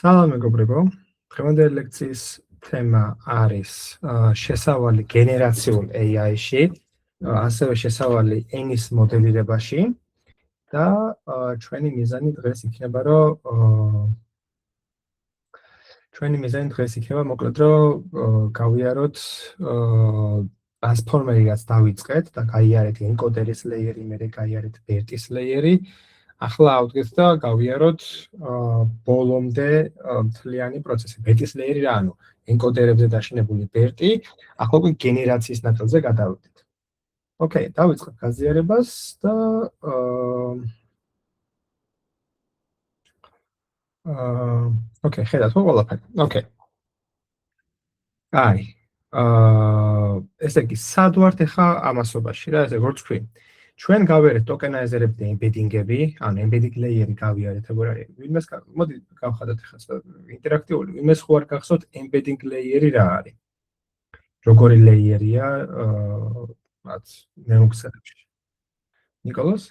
სალამ მეგობრებო, დღევანდელი ლექციის თემა არის შესავალი გენერაციულ AI-ში, ასევე შესავალი ენის მოდელირებაში და ჩვენი მიზანი დღეს იქნება მოკლედ რომ გავიაროთ ტრანსფორმერი რაც დავიწყეთ და გაიარეთ ენკოდერის ლეიერი, მერე გაიარეთ BERT-ის ლეიერი. ახლა ავდგეთ და გავიაროთ ბოლომდე მთლიანი პროცესი. BERT-ის ლეიერი რა, ანუ ენკოდერებზე დაშენებული BERT-ი, ახლა უკვე გენერაციის ნაწილზე გადავიდეთ. ოკეი, დავიწყებ გაზიარებას და ოკეი, ხედავთ ყველაფერი. ოკეი. აი. ესე იგი, სად ვართ ახლა ამასობაში რა, ესე როგორც თქვი. ჩვენ გავიარეთ ტოკენაიზერები და ემბედინგები, ანუ ემბედინგ ლეიერი გავიარეთ, როგორ არის. ვინმეს მოდი გავხადოთ ახლა ინტერაქტიული, ვინმეს ხო არ გახსოვთ ემბედინგ ლეიერი რა არის. როგორი ლეიერია, რაც ნეუქსებში. ნიკოლას?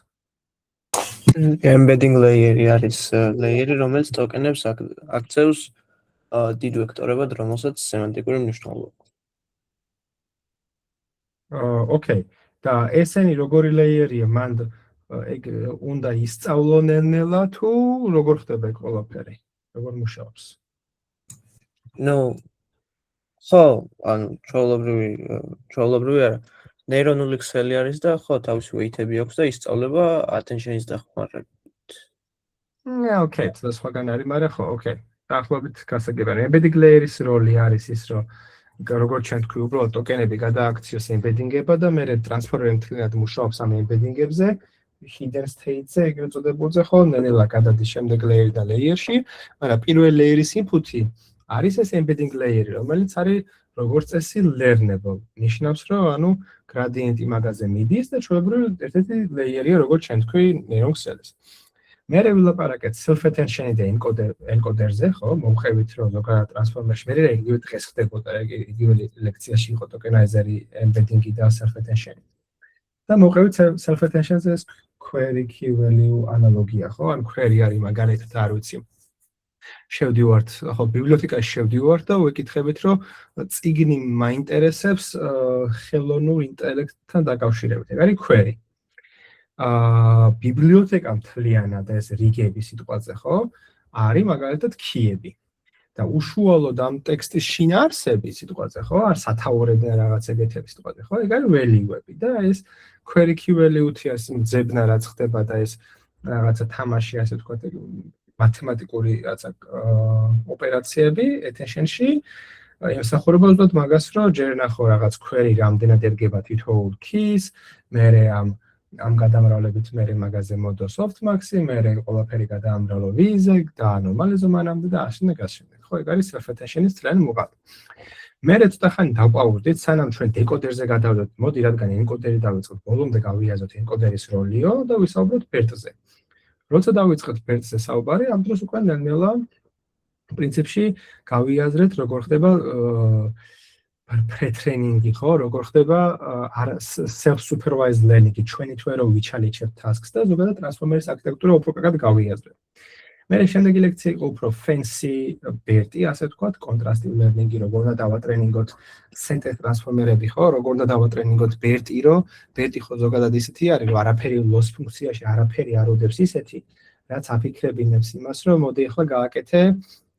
Embedding layer არის ლეიერი, რომელიც ტოკენებს აქცევს დიდ ვექტორებად, რომელსაც სემანტიკური მნიშვნელობა აქვს. ოკეი. და ესენი როგორი ლეიერია, მან უნდა ისწავლონ ნელ-ნელა თუ როგორ ხდება ეგ ყველაფერი? როგორ მუშაობს? ხო, ანუ ჩვეულებრივი არა. ნეირონული ქსელი არის და ხო, თავისი ვეითები აქვს და ისწავლება attention-ის დახმარებით. ოკეი, და სხვაგან არის, მაგრამ ხო, ოკეი. დაახლოებით გასაგებია. Embedding layer-ის როლი არის ის, რომ როგორც ჩვენ თქვი, უბრალოდ ტოკენები გადააქციოს ემბედინგება და მერე ტრანსფორმერი მთლიანად მუშაობს ამ ემბედინგებზე, hidden state-ზე, ეგრეთ წოდებულზე, ხო, ნელ-ნელა გადადის შემდეგ layer-დან layer-ში, მაგრამ პირველი layer-ის input-ი არის ეს embedding layer-ი, რომელიც არის როგორც წესი learnable. ნიშნავს, რომ ანუ gradient-ი მაგაზე მიდის და ჩვეულებრივ ერთ-ერთი layer-ია, როგორც ჩვენ თქვი, neuron-ქსელის. მერე ვილაპარაკეთ self-attention-ი და encoder-ზე, ხო, მომხევით რომ ზოგადად ტრანსფორმერში მერე იგივე დღეს ხდებოდა, იგივე ლექციაში იყო ტოკენაიზერი, embedding-ი და self-attention-ი. და მომხევით self-attention-ზე query key value ანალოგია, ხო, ან query არის მაგალითად არ ვიცი. შევდივართ, ხო, ბიბლიოთეკაში შევდივართ და ვეკითხებით, რომ წიგნი მაინტერესებს ხელოვნურ ინტელექტთან დაკავშირებით. ეგ არის query. ბიბლიოთეკა მთლიანად ეს რიგები სიტყვაზე, ხო? არის მაგალითად key-ები. და უშუალოდ ამ ტექსტის შინაარსები სიტყვაზე, ხო? არ სათაურებდა რაღაც ეგეთები სიტყვაზე, ხო? ეგ არის value-ები და ეს query key value-ი ეს ძებნა რაც ხდება და ეს რაღაცა თამაში, ასე ვთქვათ, მათემატიკური რაცა ოპერაციები attention-ში იმსახურება უბრალოდ მაგას, რომ ჯერ ნახო რაღაც query რამდენად ერგება თითოეულ keys, მერე ამ გადამრავლებით მერე მაგაზე მოდო softmax-ი, მერე ყველაფერი გადაამრავლო v-ზე და ანომალიაზო მანამდე და აშენე გასშენე. ხო, ეგ არის self-attention-ის ძალიან მოყავი. მერე ცოტა ხანი დავყავდით, სანამ ჩვენ დეკოდერზე გადავდოთ, მოდი რადგან ენკოდერი დავიწყოთ, ბოლომდე გავიაზროთ ენკოდერის როლიო და ვისაუბროთ BERT-ზე. როცა დავიწყეთ BERT-ზე საუბარი, ამ დროს უკვე ნელ-ნელა პრინციპში გავიაზრეთ, როგორ ხდება pre-training-ი, ხო, როგორ ხდება self-supervised learning-ი, ჩვენი თვე რომ ვიჩალიჩებთ tasks და ზოგადად ტრანსფორმერის არქიტექტურა უფრო კარგად გავიაზრეთ. მერე შემდეგი ლექცია იყო უფრო fancy BERT-ი, ასე ვთქვათ, contrastive learning-ი, როგორ უნდა დავატრენინგოთ sentence ტრანსფორმერები, ხო, როგორ უნდა დავატრენინგოთ BERT-ი, რომ BERT-ი ხო ზოგადად ისეთი არის, რომ არაფერი loss ფუნქციაში არაფერი არ უდებს ისეთი, რაც აფიქრებინებს იმას, რომ მოდი ახლა გააკეთე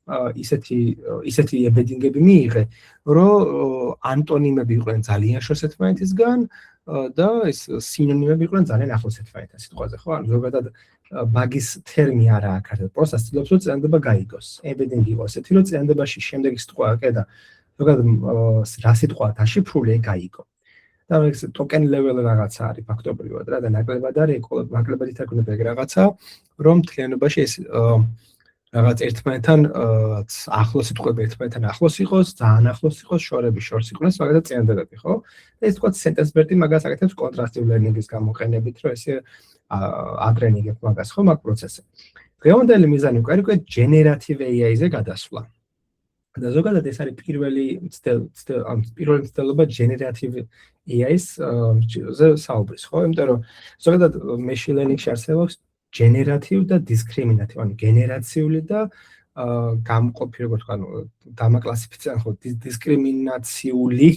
ისეთი embedding-ები მიიღე, რომ ანტონიმები იყვნენ ძალიან შორს ერთმანეთისგან და ეს სინონიმები იყვნენ ძალიან ახლოს ერთმანეთთან სიტყვაზე, ხო? ანუ ზოგადად ბაგის თერმი არა აქ არის, პროსტა ცდილობს რომ წინდება გაიგოს. embedding იყო ესეთი, რომ წინდებაში შემდეგი სიტყვა აკედა, ზოგადად რა სიტყვა დაშიფრული ეგ გაიგო. და ეს token level რაღაცა არის ფაქტობრივად რა და ნაკლებად არის, ნაკლებად ითარგმნება ეგ რაღაცა, რომ მთლიანობაში ეს რაღაც ერთმანეთთან ახლოს სიტყვები ერთმანეთთან ახლოს იყოს, ძალიან ახლოს იყოს, შორები შორს იყვნენ, მაგალითად წინდებები, ხო? და ეს თქვა sentence BERT-ი მაგას აკეთებს contrastive learning-ის გამოყენებით, რომ ესე ატრენინგებ მაგას, ხო, მაგ პროცესზე. დღევანდელი მიზანი უკვე generative AI-ზე გადასვლა. და ზოგადად ეს არის პირველი მცდელობა generative AI-ს ზე საუბრის, ხო? იმიტომ რომ ზოგადად machine learning-ში არსებობს generative და discriminative, ანუ გენერაციული და გამყოფი, როგორც ვთქვა, დამაკლასიფიცირებული ხო დისკრიმინაციული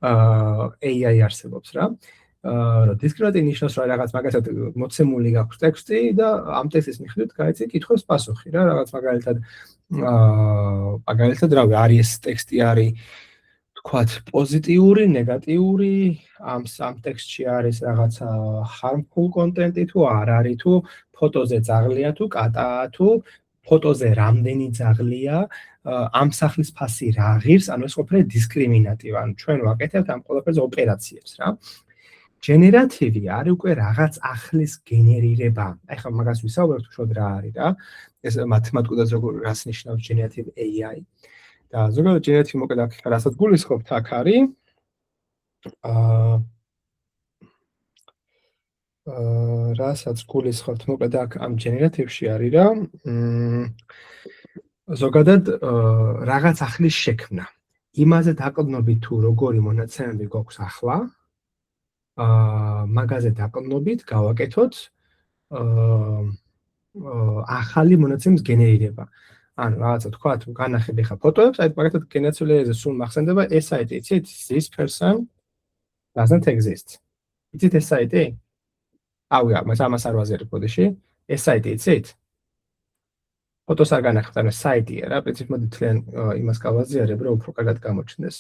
AI არსებობს რა. დისკრიმინაცია ნიშნავს, რომ რაღაც მაგალითად მოცემული გაქვს ტექსტი და ამ ტექსტის მიხედვით გაიცი კითხვის პასუხი რა, რაღაც მაგალითად რავი, არის ეს ტექსტი არის თქვათ პოზიტიური, ნეგატიური, ამ ტექსტში არის რაღაცა harmful content-ი თუ არ არის, თუ ფოტოზე ძაღლია თუ კატაა, თუ ფოტოზე რამდენი ძაღლია, ამ სახლის ფასი რა ღირს, ანუ ეს ყოფილი დისკრიმინატივი, ანუ ჩვენ ვაკეთებთ ამ ყველაფერზე ოპერაციებს რა. ჯენერატივი არის უკვე რაღაც ახლის გენერირება. აი ხა მაგას ვისაუბრებთ უშუალოდ რა არის რა. ეს მათემატიკურად რას ნიშნავს generative AI. და ზოგადად generative მოკლედ აქ რასაც გულისხმობთ აქ არის რასაც გულისხმობთ მოკლედ აქ ამ generative-ში არის რა ზოგადად რაღაც ახლის შექმნა. იმაზე დაყრდნობით თუ როგორი მონაცემები გვაქვს ახლა მაგაზე დაყრდნობით გავაკეთოთ ახალი მონაცემის გენერირება. ანუ რაღაცა თქვა თუ განახები ხა ფოტოებს, აი მაგათად გენერაციაზე სულ მახსენდება ეს საიტი, იცით? This person doesn't exist. იცით ეს საიტი? ავია, მას ამას არ ვაზიარებ ბოდიში. ეს საიტი იცით? ფოტოს არ განახებთ, ანუ საიტია რა, პრინციპი მოდი თლიან იმას გავაზიარებ, რომ უფრო კარგად გამოჩნდეს.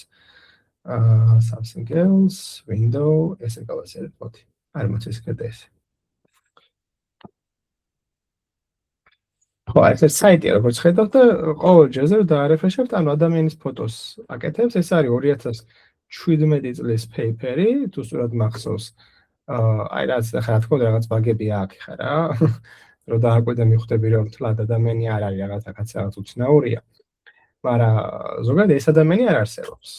Something else, window, ესე გავაზიარებ, მოდი. არ მოწესქრდა ეს. ხო, ეს საიტია, როგორც ხედავთ და ყოველ ჯერზე დაარეფრეშებთ, ანუ ადამიანის ფოტოს აკეთებს, ეს არის 2017 წლის პეიპერი, თუ სწორად მახსოვს. აი რაც ახლა რა თქმა უნდა რაღაც ბაგები აქვს ხა რა. რომ დააკვირდა მიხვდები რომ თლად ადამიანი არ არის რაღაც უცნაურია. მაგრამ ზოგადად ეს ადამიანი არ არსებობს.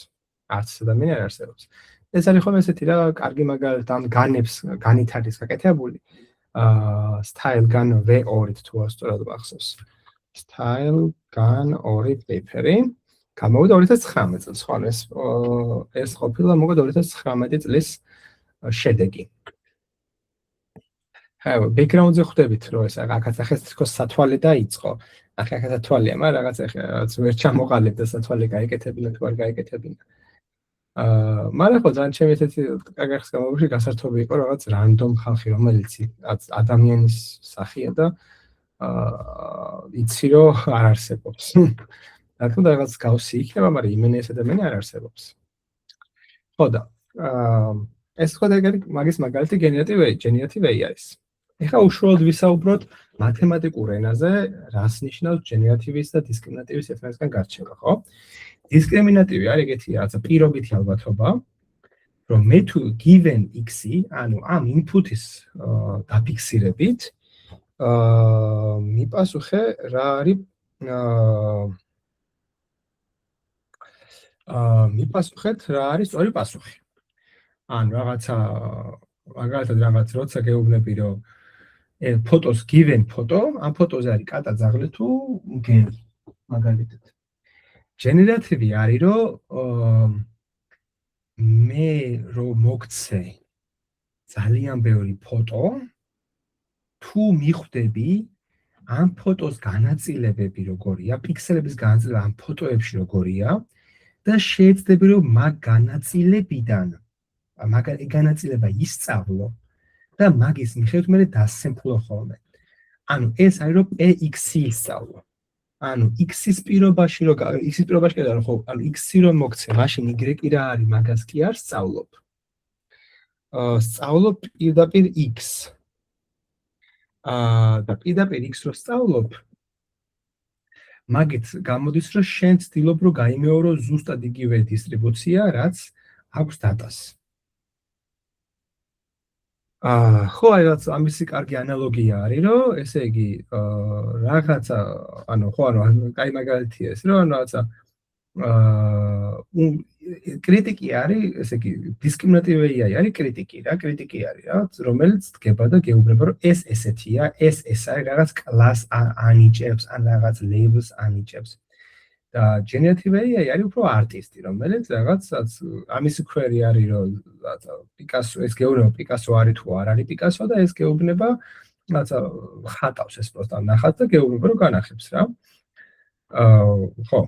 არც ადამიანი არ არსებობს. ეს არის ხოლმე ესეთი რა, კარგი მაგალითად ამ განებს განით არის გაკეთებული. Style gun V2-ით თუ სწორად მახსოვს. Style gun 2 პეიპერი. გამოვიდა 2019 წელს, ხო, ეს ყოფილა მოკლედ 2019 წლის შედეგი. ხა, ბექგრაუნდზე ხვდებით, რომ ეს აქაც ახლა თქოს სათვალე დაიწყო. ახლა სათვალეა, მაგრამ რაღაც ახლა ვერ ჩამოყალიბდა სათვალე გაიკეთებინა თუ არ გაიკეთებინა. მაგრამ ხო ძალიან ჩემი ესეთი კარგი ხის გამოგში გასართობი იყო რაღაც რანდომ ხალხი, რომელიც ადამიანის სახია და იცი რომ არ არსებობს. რა თქმა უნდა რაღაც გავსი იქნება, მაგრამ იმენი ეს ადამიანი არ არსებობს. ხო და ეს ხო მაგის მაგალითი generative AI-ის. ეხლა უშუალოდ ვისაუბროთ მათემატიკურ ენაზე, რას ნიშნავს generative-ის და discriminative-ის ერთმანეთისგან გარჩევა, ხო? Discriminative არის ეგეთი რაღაცა პირობითი ალბათობა, რომ მე თუ given x-ი, ანუ ამ input-ის დაფიქსირებით, მიპასუხე რა არის მიპასუხეთ რა არის სწორი პასუხი. ანუ რაღაცა მაგალითად რაღაც როცა გეუბნები რომ ფოტოს given ფოტო, ამ ფოტოზე არის კატა ძაღლი თუ მგელი, მაგალითად. generative არის რომ მე რომ მოგცე ძალიან ბევრი ფოტო, თუ მიხვდები ამ ფოტოს განაწილებები როგორია, პიქსელების განაწილება ამ ფოტოებში როგორია და შეეცდები რომ მაგ განაწილებიდან მაგ განაწილება ისწავლო და მაგის მიხედვით მე დასემფლო ხოლმე. ანუ ეს არის რომ px-ი ისწავლო. ანუ x-ის პირობაში რომ x-ის პირობაში კიდე ხო, ანუ x-ი რომ მოგცე, მაშინ y-ი რა არის, მაგას კი არ სწავლობ. სწავლობ პირდაპირ x. და პირდაპირ x რო სწავლობ, მაგით გამოდის რომ შენ ცდილობ რომ გაიმეორო ზუსტად იგივე დისტრიბუცია, რაც აქვს დატას. ხო, აი რაც ამისი კარგი ანალოგია არის, რომ ესე იგი რაღაცა, ანუ ხო, ანუ კაი მაგალითია ეს, რომ რაღაცა კრიტიკი არის, ესე იგი discriminative AI არის კრიტიკი რა, კრიტიკი არის რა, რომელიც დგება და გეუბნება რომ ეს ესეთია, ეს არის რაღაც კლას ანიჭებს, ან რაღაც labels ანიჭებს. და generative AI არის უფრო არტისტი, რომელიც რაღაცაც ამისი ქვერი არის რომ პიკასო ეს გეუბნება პიკასო არის თუ არ არის პიკასო და ეს გეუბნება რაღაცა ხატავს ეს პროსტა ნახატს და გეუბნება რომ განახებს რა. ხო.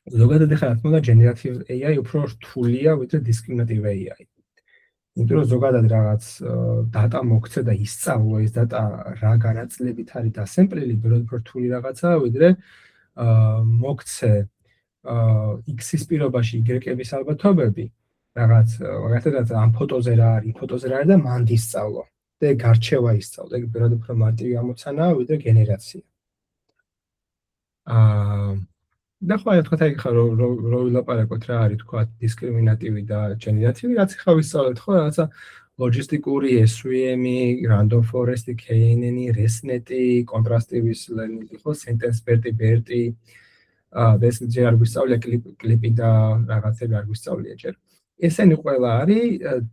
ზოგადად ახლა რა თქმა უნდა generative AI უფრო რთულია ვიდრე discriminative AI. იმიტომ რომ ზოგადად რაღაც data მოქცე და ისწავლო ეს data რა განაწილებით არის დასემპლილი, ბევრად უფრო რთული რაღაცაა ვიდრე მოქცე X-ის პირობაში Y-ების ალბათობები, რაღაც მაგათაც ამ ფოტოზე რა არის, ფოტოზე რა არის და მანდ ისწავლო. და გარჩევა ისწავლო. ეგ ბევრად უფრო მარტივი ამოცანაა ვიდრე გენერაცია. და ხო აი თქვა იქ რო ვილაპარაკოთ რა არის თქვა დისკრიმინატივი და generative, რაც ხა ვისწავლეთ ხო რაღაცა ლოჯისტიკური SVM-ი, random forest-ი, KNN-ი, ResNet-ი, contrastive learning-ი ხო, sentence BERT-ი, ეს ჯერ არ გვისწავლია კლიპი და რაღაცები არ გვისწავლია ჯერ. ესენი ყველა არის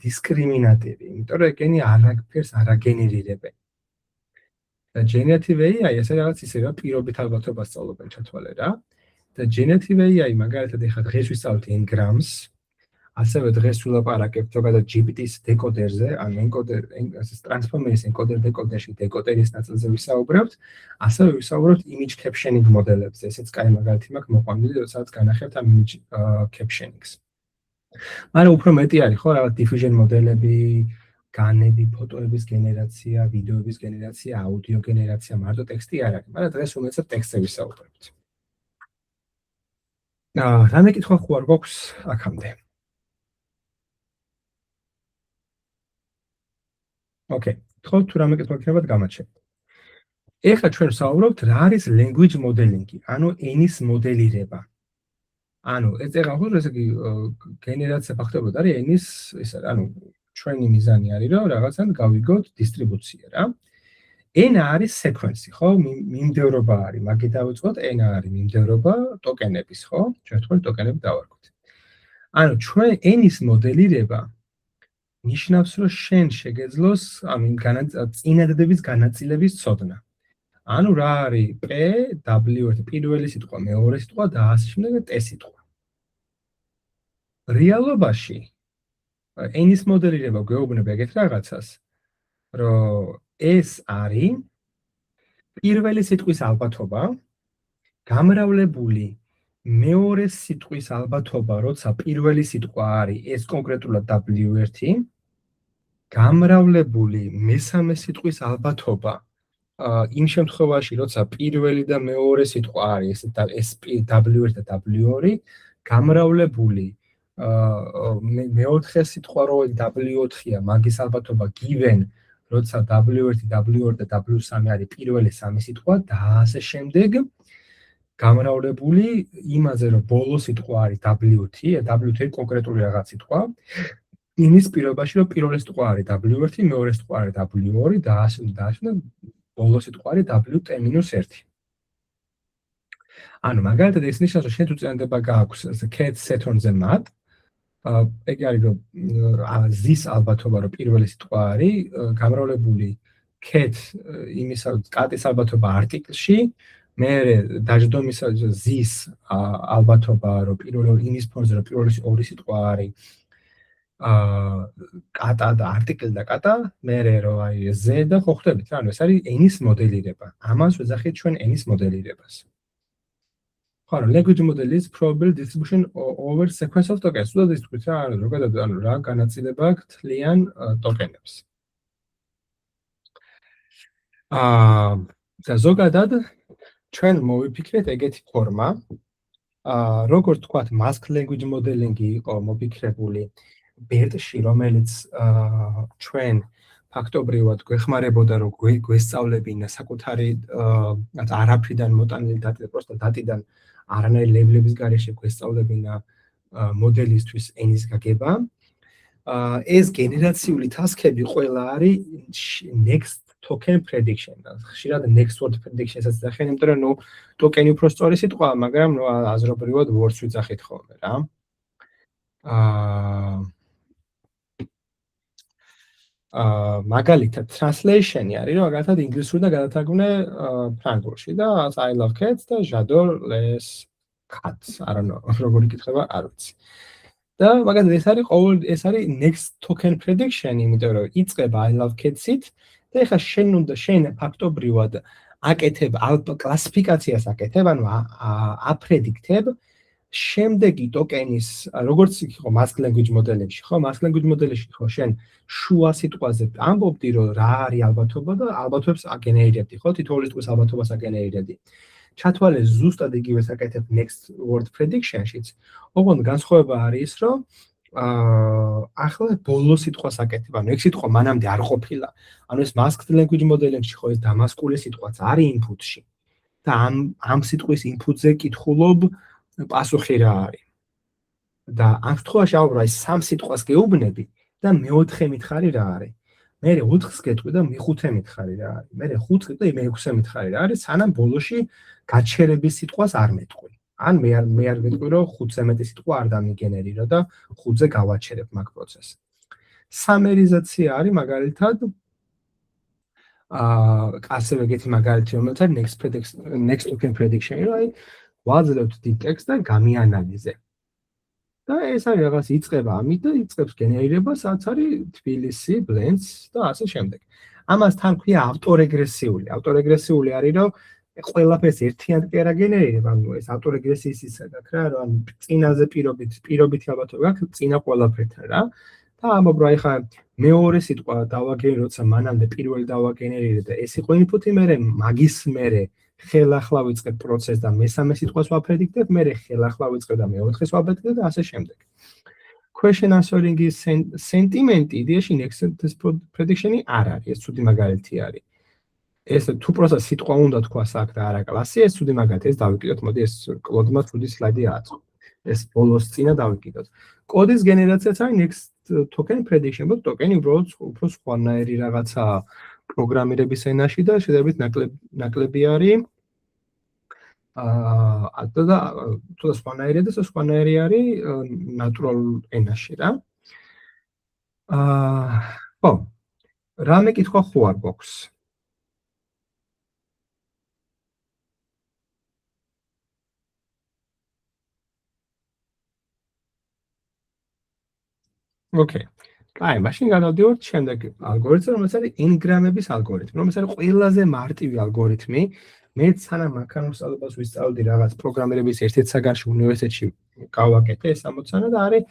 დისკრიმინატივი, იმიტომ რომ ეგენი არაფერს არ აგენერირებენ. და generative AI ესე რაღაც ისეა პირობით ალბათობას სწავლობენ ჩათვალე რა. და generative AI მაგალითად ეხლა დღეს ვისწავლეთ n-grams, ასევე დღეს ვილაპარაკებთ ზოგადად GPT-ის დეკოდერზე, ან transformer-ის encoder-decoder-ში დეკოდერის ნაწილზე ვისაუბრებთ, ასევე ვისაუბრებთ image captioning მოდელებზე. ესეც კაი მაგალითი მაქვს მოყვანილი, როდესაც განახებთ ამ image captioning-ს. მაგრამ უფრო მეტი არის ხო რაღაც diffusion მოდელები, განები, ფოტოების გენერაცია, ვიდეოების გენერაცია, აუდიო გენერაცია, მარტო ტექსტი არ არის, მაგრამ დღეს უმეტესად ტექსტზე ვისაუბრებთ. რამე კითხვა ხო არ გვაქვს აქამდე? ოკეი, ხო თუ რამე კითხვა გქნებათ გამაჩნია. ეხლა ჩვენ ვსაუბრობთ რა არის language modeling-ი, ანუ ენის მოდელირება. ანუ ეს ეხლა ხო ესე იგი გენერაცია ფაქტობრივად არის ენის ეს ანუ ჩვენი მიზანი არის რომ რაღაცან გავიგოთ დისტრიბუცია რა. ენა არის sequence-ი, ხო? მიმდევრობა არის, მაგით დავიწყოთ, ენა არის მიმდევრობა ტოკენების, ხო? ჩვენ თქვენ ტოკენები დავარქვით. ანუ ჩვენ ენის მოდელირება ნიშნავს, რომ შენ შეგეძლოს ამ წინადადების განაწილების ცოდნა. ანუ რა არის P, W, პირველი სიტყვა, მეორე სიტყვა და ასე შემდეგ და T სიტყვა. რეალობაში ენის მოდელირება გვეუბნება ეგეთ რაღაცას, რომ ეს არის პირველი სიტყვის ალბათობა, გამრავლებული მეორე სიტყვის ალბათობა, როცა პირველი სიტყვა არის ეს კონკრეტულად W1, გამრავლებული მესამე სიტყვის ალბათობა, იმ შემთხვევაში, როცა პირველი და მეორე სიტყვა არის ეს W1 და W2, გამრავლებული მეოთხე სიტყვა რო W4-ია, მაგის ალბათობა given, როცა W1, W2 და W3 არის პირველი სამი სიტყვა და ასე შემდეგ გამრავლებული იმაზე, რომ ბოლო სიტყვა არის W1, W1 კონკრეტული რაღაც სიტყვა, იმის პირობაში, რომ პირველი სიტყვა არის W1, მეორე სიტყვა არის W2 და ასე შემდეგ ბოლო სიტყვა არის WT-1. ანუ მაგალითად ეს ნიშნავს, რომ შენ თუ წინადადება გააქვს cat set-on-ზე mat, ეგ არის რომ ზის ალბათობა რომ პირველი სიტყვა არის გამრავლებული cat იმისა კატის ალბათობა არტიკლში, მე დაждომისა ზის ალბათობა რომ პირველი იმის ფონზე რომ პირველი ორი სიტყვა არის კატა და არტიკლი და კატა, მე რომ აი ზე და ხო ხვდებით რა, ანუ ეს არის ენის მოდელირება. ამას ვეძახით ჩვენ ენის მოდელირებას. ხო, language model is probable distribution over sequence of tokens. სულ ის თქვით რა, ანუ ზოგადად ანუ რა განაწილება აქვს თლიან ტოკენებს. და ზოგადად ჩვენ მოვიფიქრეთ ეგეთი ფორმა, როგორც თქვათ mask language modeling-ი იყო მოფიქრებული BERT-ში, რომელიც ჩვენ ფაქტობრივად გვეხმარებოდა რომ გვესწავლებინა საკუთარი არაფრიდან მოტანილი დატა, просто დატიდან არანაირი ლეიბლების გარეშე გვესწავლებინა მოდელისთვის ენის გაგება. ეს გენერაციული ტასკები ყველა არის next token prediction. ხშირად next word prediction-საც ძახენ, იმიტომ რომ ნუ ტოკენი უფრო სწორი სიტყვაა, მაგრამ ნუ აზრობრივად words ვიძახით ხოლმე რა. მაგალითად translation-ი არის, რომ მაგალითად ინგლისურიდან გადათარგმნე ფრანგულში და I love cats და j'adore les cats. არ know, როგორი კითხება, არ ვიცი. და მაგალითად ეს არის next token prediction, იმიტომ რომ იწყება I love cats-ით და ეხლა შენ ფაქტობრივად აკეთებ კლასიფიკაციას აკეთებ, ანუ აფრედიქტებ შემდეგი ტოკენის, როგორც იყო mask language მოდელებში, ხო, mask language მოდელებში ხო, შენ შუა სიტყვაზე ამბობდი, რომ რა არის ალბათობა და ალბათობებს აგენერირებდი, ხო, თითოეული სიტყვის ალბათობას აგენერირებდი. ჩათვალე ზუსტად იგივეს აკეთებ next word prediction-შიც. ოღონდ განსხვავება არის, რომ ახლა ბოლო სიტყვას აკეთებ, ანუ ეგ სიტყვა მანამდე არ ყოფილა. ანუ ეს mask language მოდელებში ხო ეს დამასკული სიტყვაც არის input-ში. და ამ სიტყვის input-ზე კითხულობ პასუხი რა არის. და ამ შემთხვევაში აუბრა ის სამ სიტყვას გეუბნები და მეოთხე მითხარი რა არის. მე 4-ს გეტყვი და მე-5-ე მითხარი რა არის. მე 5-ს და მე-6-ე მითხარი რა არის, სანამ ბოლოში გაჩერების სიტყვას არ მეტყვი. ან მე არ მეტყვი, რომ 5-ზე მეტი სიტყვა არ დამიგენერირო და 5-ზე გავაჩერებ მაგ პროცესს. სამერიზაცია არის მაგალითად ასევე ეგეთი მაგალითი, რომელიც არის next token prediction, right? ვაძლევთ deep text და გამიანალიზებ. და ეს არის რაღაც იწყება ამით და იწყებს გენერირებას, რაც არის თბილისი, blends და ასე შემდეგ. ამას თან ქვია ავტორეგრესიული. ავტორეგრესიული არის, რომ ყველაფერს ერთიანად კი არ აგენერირებ, ანუ ეს ავტორეგრესიის ისედაც რა, რომ წინაზე პირობითი ალბათობა გაქვს წინა ყველაფერთან რა. და ამობ რა ეხა მეორე სიტყვა დავაგენერირე, როცა მანამდე პირველი დავაგენერირე და ეს იყო input-ი, მე მაგის მერე ხელახლა ვიწყებ პროცესს და მესამე სიტყვას ვაპრედიქტებ, მე ხელახლა ვიწყებ და მეოთხეს ვაპრედიქტებ და ასე შემდეგ. Question answering-ის sentiment idea-ში next prediction-ი არ არის, ეს ცუდი მაგალითი არის. ეს თუ პროცესს სიტყვა უნდა თქვას აქ და არა კლასი, ეს ცუდი მაგალითი, ეს დავიკიდოთ, მოდი ეს კლოდმა ცუდი სლაიდი აწყო. ეს ბოლოს წინა დავიკიდოთ. კოდის გენერაციაც არის next token prediction, but token-ი უბრალოდ უფრო სხვანაირი რაღაცა პროგრამირების ენაში და შედარებით ნაკლები არის. და თუ სხვანაირია და სხვანაირი არის natural ენაში რა. ხო. რამე კითხვა ხო არ გვაქვს? Okay. აი, მაშინ გადავდივართ შემდეგ ალგორითმზე, რომელიც არის n-გრამების ალგორითმი, რომელიც არის ყველაზე მარტივი ალგორითმი. მე სანამ მანქანასწავლებას ვისწავლდი რაღაც პროგრამირების ერთ-ერთ საგანში უნივერსიტეტში გავაკეთე ეს ამოცანა და არის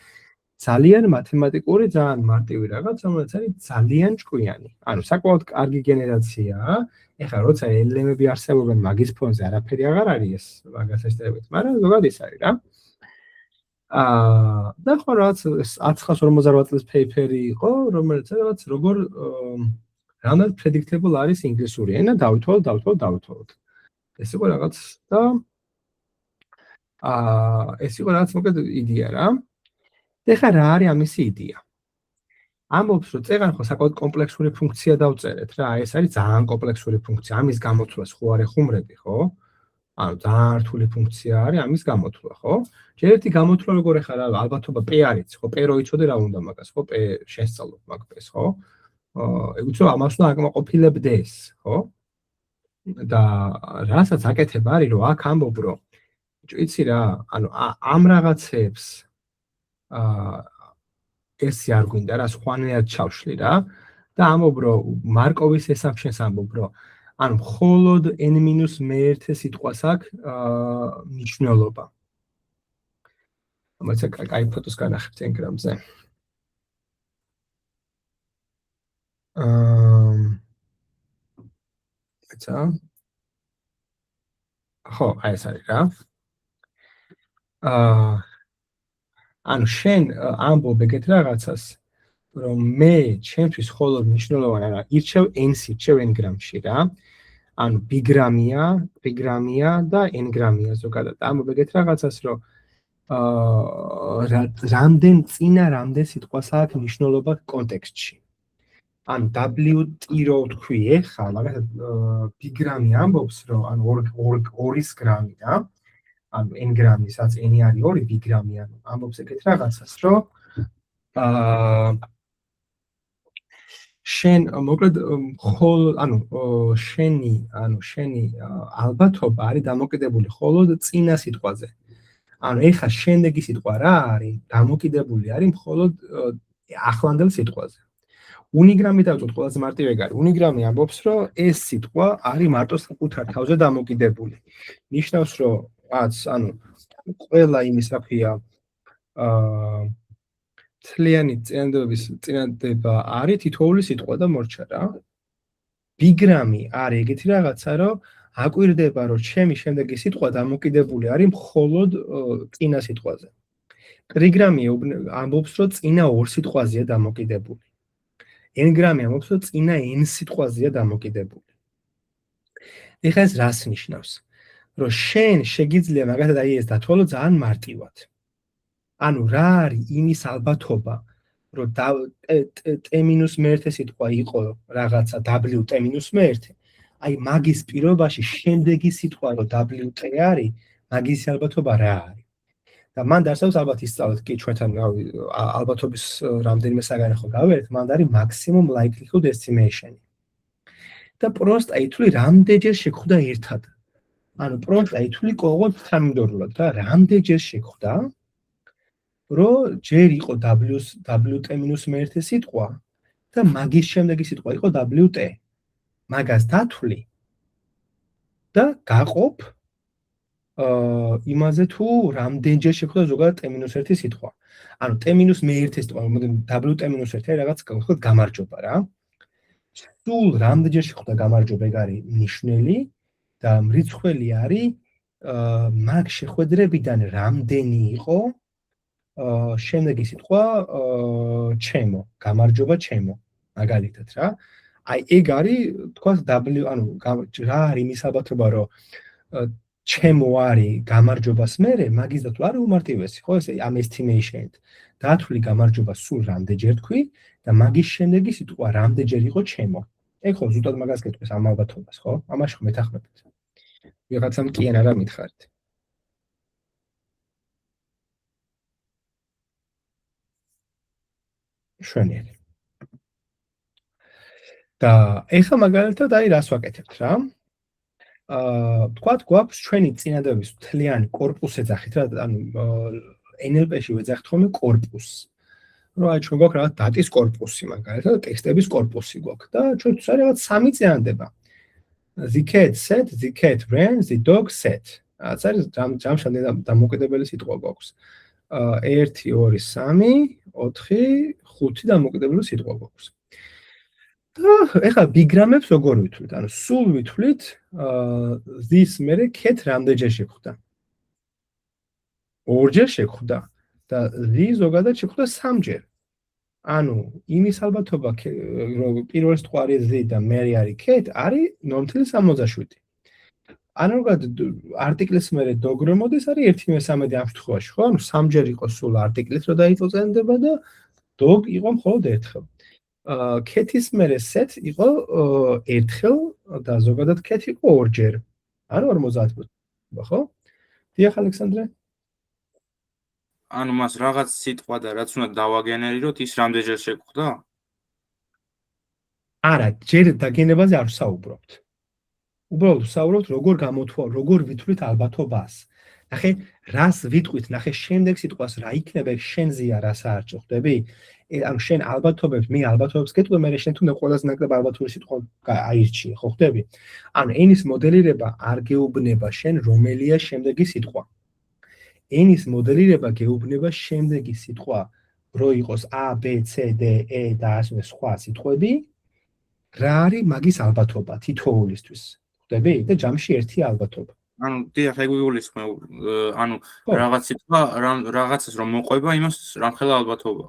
ძალიან მათემატიკური, ძალიან მარტივი რაღაც, რომელიც არის ძალიან ჭკვიანი. ანუ საკმაოდ კარგი გენერაციაა. ეხლა როცა LLM-ები არსებობენ მაგის ფონზე არაფერი აღარ არის ეს მაგას ესწრებით, მაგრამ ზოგადად ის არის რა. და ხო რაღაც 1958 წლის paper-ი იყო, რომელიც რაღაც როგორ რამდენად predictable არის ინგლისური ენა, დავითვალოთ. ეს იყო რაღაც და ეს იყო რაღაც მოკლედ იდეა რა. ეხლა რა არის ამისი იდეა? ამბობს, რომ წეღან ხო საკმაოდ კომპლექსური ფუნქცია დავწერეთ რა, ეს არის ძალიან კომპლექსური ფუნქცია, ამის გამოთვლას ხო არ ეხუმრები, ხო? ანუ ძალიან რთული ფუნქცია არის ამის გამოთვლა, ხო? ჯერ ერთი გამოთვლა როგორ ეხლა რა, ალბათობა p არის, ხო? p რო იცოდე რა უნდა მაგას, ხო? p შესწავლობ მაგ p-ს, ხო? ეგ უცებ ამას უნდა აკმაყოფილებდეს, ხო? და რასაც აკეთებ არის, რომ აქ ამბობ, რომ იცი რა, ანუ ამ რაღაცებს ესი არ გვინდა რა, სხვანაირად ჩავშლი რა და ამბობ, რომ მარკოვის assumption-ს ამბობ, რომ ანუ მხოლოდ n-1 სიტყვას აქვს მნიშვნელობა. ამაცა კაი ფოტოს განახებთ n-გრამზე. ხო, აი ეს არის რა. ანუ შენ ამბობ ეგეთ რაღაცას, რომ მე ჩემთვის მხოლოდ მნიშვნელოვანი არა, ირჩევ n-ს, ირჩევ n-გრამში რა. ანუ b-გრამია, p-გრამია და n-გრამია ზოგადად. ამბობ ეგეთ რაღაცას, რომ რამდენ სიტყვას აქვს მნიშვნელობა კონტექსტში. ანუ w-ტი რო თქვი ეხლა, მაგალითად b-გრამი ამბობს, რომ ანუ 2 გრამი რა. ანუ n-გრამი, სადაც n-ი არის 2, b-გრამი, ანუ ამბობს ეგეთ რაღაცას, რომ შენ მოკლედ მხოლოდ ანუ შენი ალბათობა არის დამოკიდებული მხოლოდ წინა სიტყვაზე. ანუ ეხლა შემდეგი სიტყვა რა არის? დამოკიდებული არის მხოლოდ ახლანდელ სიტყვაზე. უნიგრამი დავწოთ ყველაზე მარტივი ეგარი. უნიგრამი ამბობს, რომ ეს სიტყვა არის მარტო საკუთარ თავზე დამოკიდებული. ნიშნავს, რომ ყველა იმის რაფია თლიანი წინადადების წინადადება არის თითოეული სიტყვა და მორჩა რა. ბიგრამი არის ეგეთი რაღაცა, რომ აკვირდება, რომ ჩემი შემდეგი სიტყვა დამოკიდებული არის მხოლოდ წინა სიტყვაზე. ტრიგრამი ამბობს, რომ წინა ორ სიტყვაზეა დამოკიდებული. n-გრამი ამბობს, რომ წინა n სიტყვაზეა დამოკიდებული. ეხლა ეს რას ნიშნავს? რომ შენ შეგიძლია მაგათად აი ეს დათვალო ძალიან მარტივად. ანუ რა არის იმის ალბათობა, რომ t-1 სიტყვა იყო რაღაცა w-t-1, აი მაგის პირობაში შემდეგი სიტყვა რომ w-t არის, მაგის ალბათობა რა არის? და მან დასავს ალბათ ისწავლეთ კი ჩვენთან ალბათობის რამდენიმე საგანი ხო გავერეთ, მან არის maximum likelihood estimation. და პროსტა ითვლი რამდენჯერ შეხვდა ერთად. ანუ პროსტა ითვლი კողოთ თანმიმდევრულად და რამდენჯერ შეხვდა, რომ ჯერ იყო w-t-1 სიტყვა და მაგის შემდეგი სიტყვა იყო w-t. მაგას დათვლი და გაყოფ იმაზე თუ რამდენჯერ შეხვდა ზოგადად t-1 სიტყვა. ანუ t-1 სიტყვა, w-t-1 რაღაც გახლავთ გამარჯობა რა. სულ რამდენჯერ შეხვდა გამარჯობა ეგ არის ნიშნელი და მრიცხველი არის მაგ შეხვედრებიდან რამდენი იყო შემდეგი სიტყვა ჩემო, გამარჯობა ჩემო, მაგალითად რა. აი ეგ არის თქვა w, ანუ რა არის იმის ალბათობა, რომ ჩემო არის გამარჯობას მერე, მაგის დათვლა არის უმარტივესი, ხო ესე ამ estimation-ით. დათვლი გამარჯობა სულ რამდენჯერ თქვი და მაგის შემდეგი სიტყვა რამდენჯერ იყო ჩემო. ეგ ხო ზუსტად მაგას გეტყვის ამ ალბათობას, ხო? ამაში ხო მეთანხმებით. ვიღაცამ კი ან არა მითხარით. შვენიერი. და ეხლა მაგალითად აი რას ვაკეთებთ რა? თქვათ გვაქვს ჩვენი წინადადების მთლიანი корпуს ეძახით რა, ანუ NLP-ში ვეძახით ხოლმე корпуს. რომ აი ჩვენ გვაქვს რაღაც დატის корпуსი მაგალითად, ტექსტების корпуსი გვაქვს და ჩვენთვის არის რაღაც სამი წინადადება. The cat sat, the cat ran, the dog sat. რაც არის ჯამშანდი დამოკიდებელი სიტყვა გვაქვს. 1 2 3 4 5 დამოკიდებული სიტყვა გვაქვს. და ეხლა ბიგრამებს როგორ ვითვლით? ანუ სულ ვითვლით this მერე cat რამდენჯერ შეხვდა? ორჯერ შეხვდა და this ზოგადად შეხვდა სამჯერ. ანუ იმის ალბათობა რომ პირველი სიტყვა არის this და მერე არის cat არის 0.67. ანუ არტიკლის მერე dog რომ მოდის არის 1/3 ამ შემთხვევაში, ხო? ანუ სამჯერ იყო სულ არტიკლის რომ დაიწყო წენდება და dog იყო მხოლოდ ერთხელ. cat-ის მერე set იყო ერთხელ და ზოგადად cat იყო ორჯერ. ანუ 50%, ხო? დიახ ალექსანდრე? ანუ მას რაღაც სიტყვა და რაც უნდა დავაგენერიროთ, ის რამდენჯერ შეხვდა? არა, ჯერ დაგენებაზე არ ვსაუბრობთ. უბრალოდ ვსაუბრობთ როგორ როგორ ვითვლით ალბათობას. ნახე, რას ვიტყვით, ნახე შემდეგ სიტყვას რა იქნება, შენზეა რას აარჩევ, ხვდები? ანუ შენ ალბათობებს, მე ალბათობებს გეტყვი, მე შენ თუნდა ყველაზე ნაკლებ ალბათური სიტყვა აირჩიე, ხო ხვდები? ანუ ენის მოდელირება არ გეუბნება შენ რომელია შემდეგი სიტყვა. ენის მოდელირება გეუბნება შემდეგი სიტყვა, რო იყოს A, B, C, D, E და ასე სხვა სიტყვები, რა არის მაგის ალბათობა თითოეულისთვის. ხვდები? და ჯამში ერთი ალბათობა. ანუ დიახ, ეგ ვიგულისხმე, ანუ რაღაც სიტყვა რაღაცას რომ მოყვება, იმას რამხელა ალბათობა.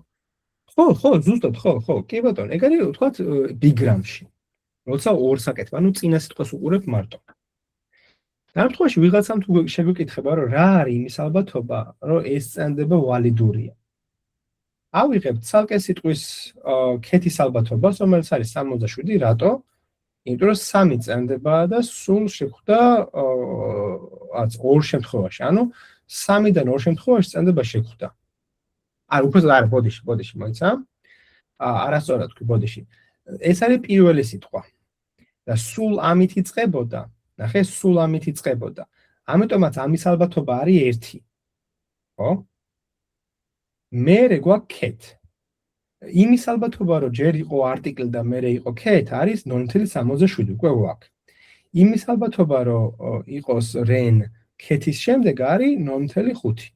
ხო, ზუსტად, ხო, კი ბატონო, ეგ არის ვთქვათ ბიგრამში. როცა ორს აკეთებ, ანუ წინა სიტყვას უყურებ მარტო. ამ შემთხვევაში ვიღაცამ თუ შეგვიკითხება, რომ რა არის იმის ალბათობა, რომ ეს წენდება ვალიდურია. ავიღებთ ცალკე სიტყვის cat-ის ალბათობას, რომელიც არის 67, რატო? იმიტომ რომ 3 წენდება და სულ შეხვდა ორ შემთხვევაში, ანუ 3-დან ორ შემთხვევაში წენდება შეხვდა. არა, უბრალოდ არა, ბოდიში მოიცა. არასწორად თქვი ბოდიში. ეს არის პირველი სიტყვა. და სულ ამით იწყებოდა. ნახე, სულ ამით იწყებოდა. ამიტომაც ამის ალბათობა არის 1. ხო? მერე გვაქვს cat. იმის ალბათობა, რომ ჯერ იყო არტიკლი და მერე იყო cat, არის 0.67 უკვე ვაკ. იმის ალბათობა, რომ იყოს ren cat-ის შემდეგ არის 0.5.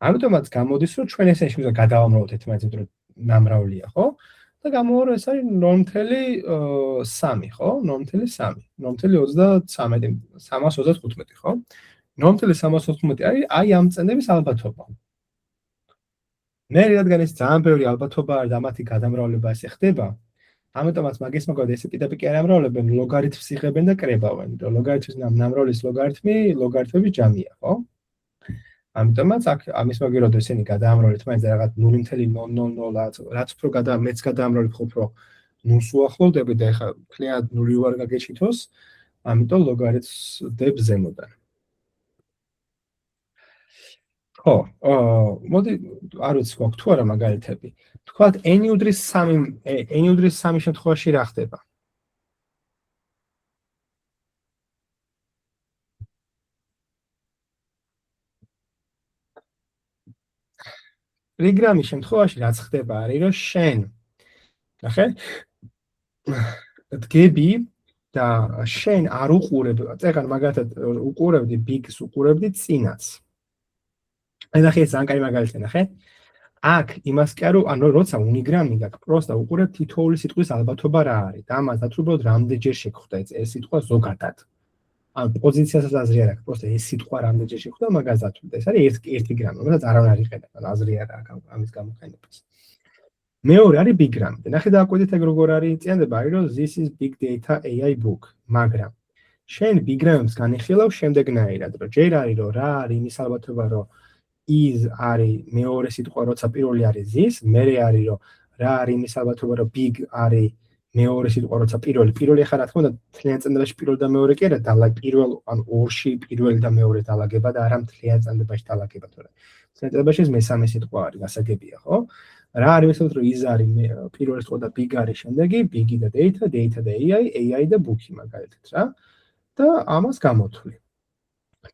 ამიტომაც გამოდის, რომ ჩვენ ეს შეიძლება გადავამრავლოთ ერთმანეთს, რომ ნამრავლია, ხო? და გამოვა, რომ ეს არის 0.3, ხო? 0.3, 0.33, 335, ხო? 0.335 არის აი ამ წენების ალბათობა. მე რადგან ეს ძალიან ბევრი ალბათობა არის და მათი გადამრავლება ესე ხდება, ამიტომაც მაგის მოგვიყვება ესე პირდაპირ კი არ ამრავლებენ, ლოგარითმს იღებენ და კრებავენ. ლოგარითმის ნამრავლის ლოგარითმების ჯამია, ხო? ამიტომაც აქ ამის მოგვიყვება ესენი გადაამრავლეთ მაინც რაღაც 0.000 რაც უფრო მეც გადაამრავლებ ხო უფრო ნულს უახლოვდები და ეხლა კლient ნული უარ გაგეჩითოს, ამიტომ ლოგარითმს დებ ზემოდან. ხო, მოდი არ ვიცი გვაქვს თუ არა მაგალითები. თქვათ n-3 შემთხვევაში რა ხდება? ტრიგრამის შემთხვევაში რაც ხდება არის რომ შენ ნახე დგები და შენ არ უყურებ, წეგან მაგალითად უყურებდი big-ს, უყურებდი წინაც. აი ნახე ეს ძალიან კაი მაგალითია, ნახე. აქ იმას კი არა, ანუ როცა უნიგრამი გაქვს, პროსტა უყურებ თითოეული სიტყვის ალბათობა რა არის და ამასაც უბრალოდ რამდენჯერ შეგხვდა ეს სიტყვა ზოგადად. ან პოზიციასაც აზრი არ აქვს, პროსტა ეს სიტყვა რამდენჯერ შეგხვდა მაგას ათვლიდა. ეს არის ერთი გრამი, რომელსაც არავინ არ იყენებს, ან აზრი არ აქვს ამის გამოყენებას. მეორე არის big gram. და ნახე დააკვირდით ეგ როგორ არის წინდება, არის რომ this is big data AI book, მაგრამ შენ big gram-ს განიხილავ შემდეგნაირად, რომ ჯერ არის რომ რა არის იმის ალბათობა, რომ is არის მეორე სიტყვა, როცა პირველი არის this, მერე არის რომ რა არის იმის ალბათობა, რომ big არის მეორე სიტყვა, როცა პირველი ხარ რა თქმა უნდა, მთლიან წენდებაში პირველი და მეორე კი არა, პირველ ან ორში პირველი და მეორე დალაგება და არა მთლიან წენდებაში დალაგება, თორემ მთლიან წენდებაში ეს მესამე სიტყვა არის, გასაგებია, ხო? რა არის მესამე, რომ is არის პირველი სიტყვა და big არის შემდეგი, big და data და AI და book-ი მაგალითად რა. და ამას გამოთვლი.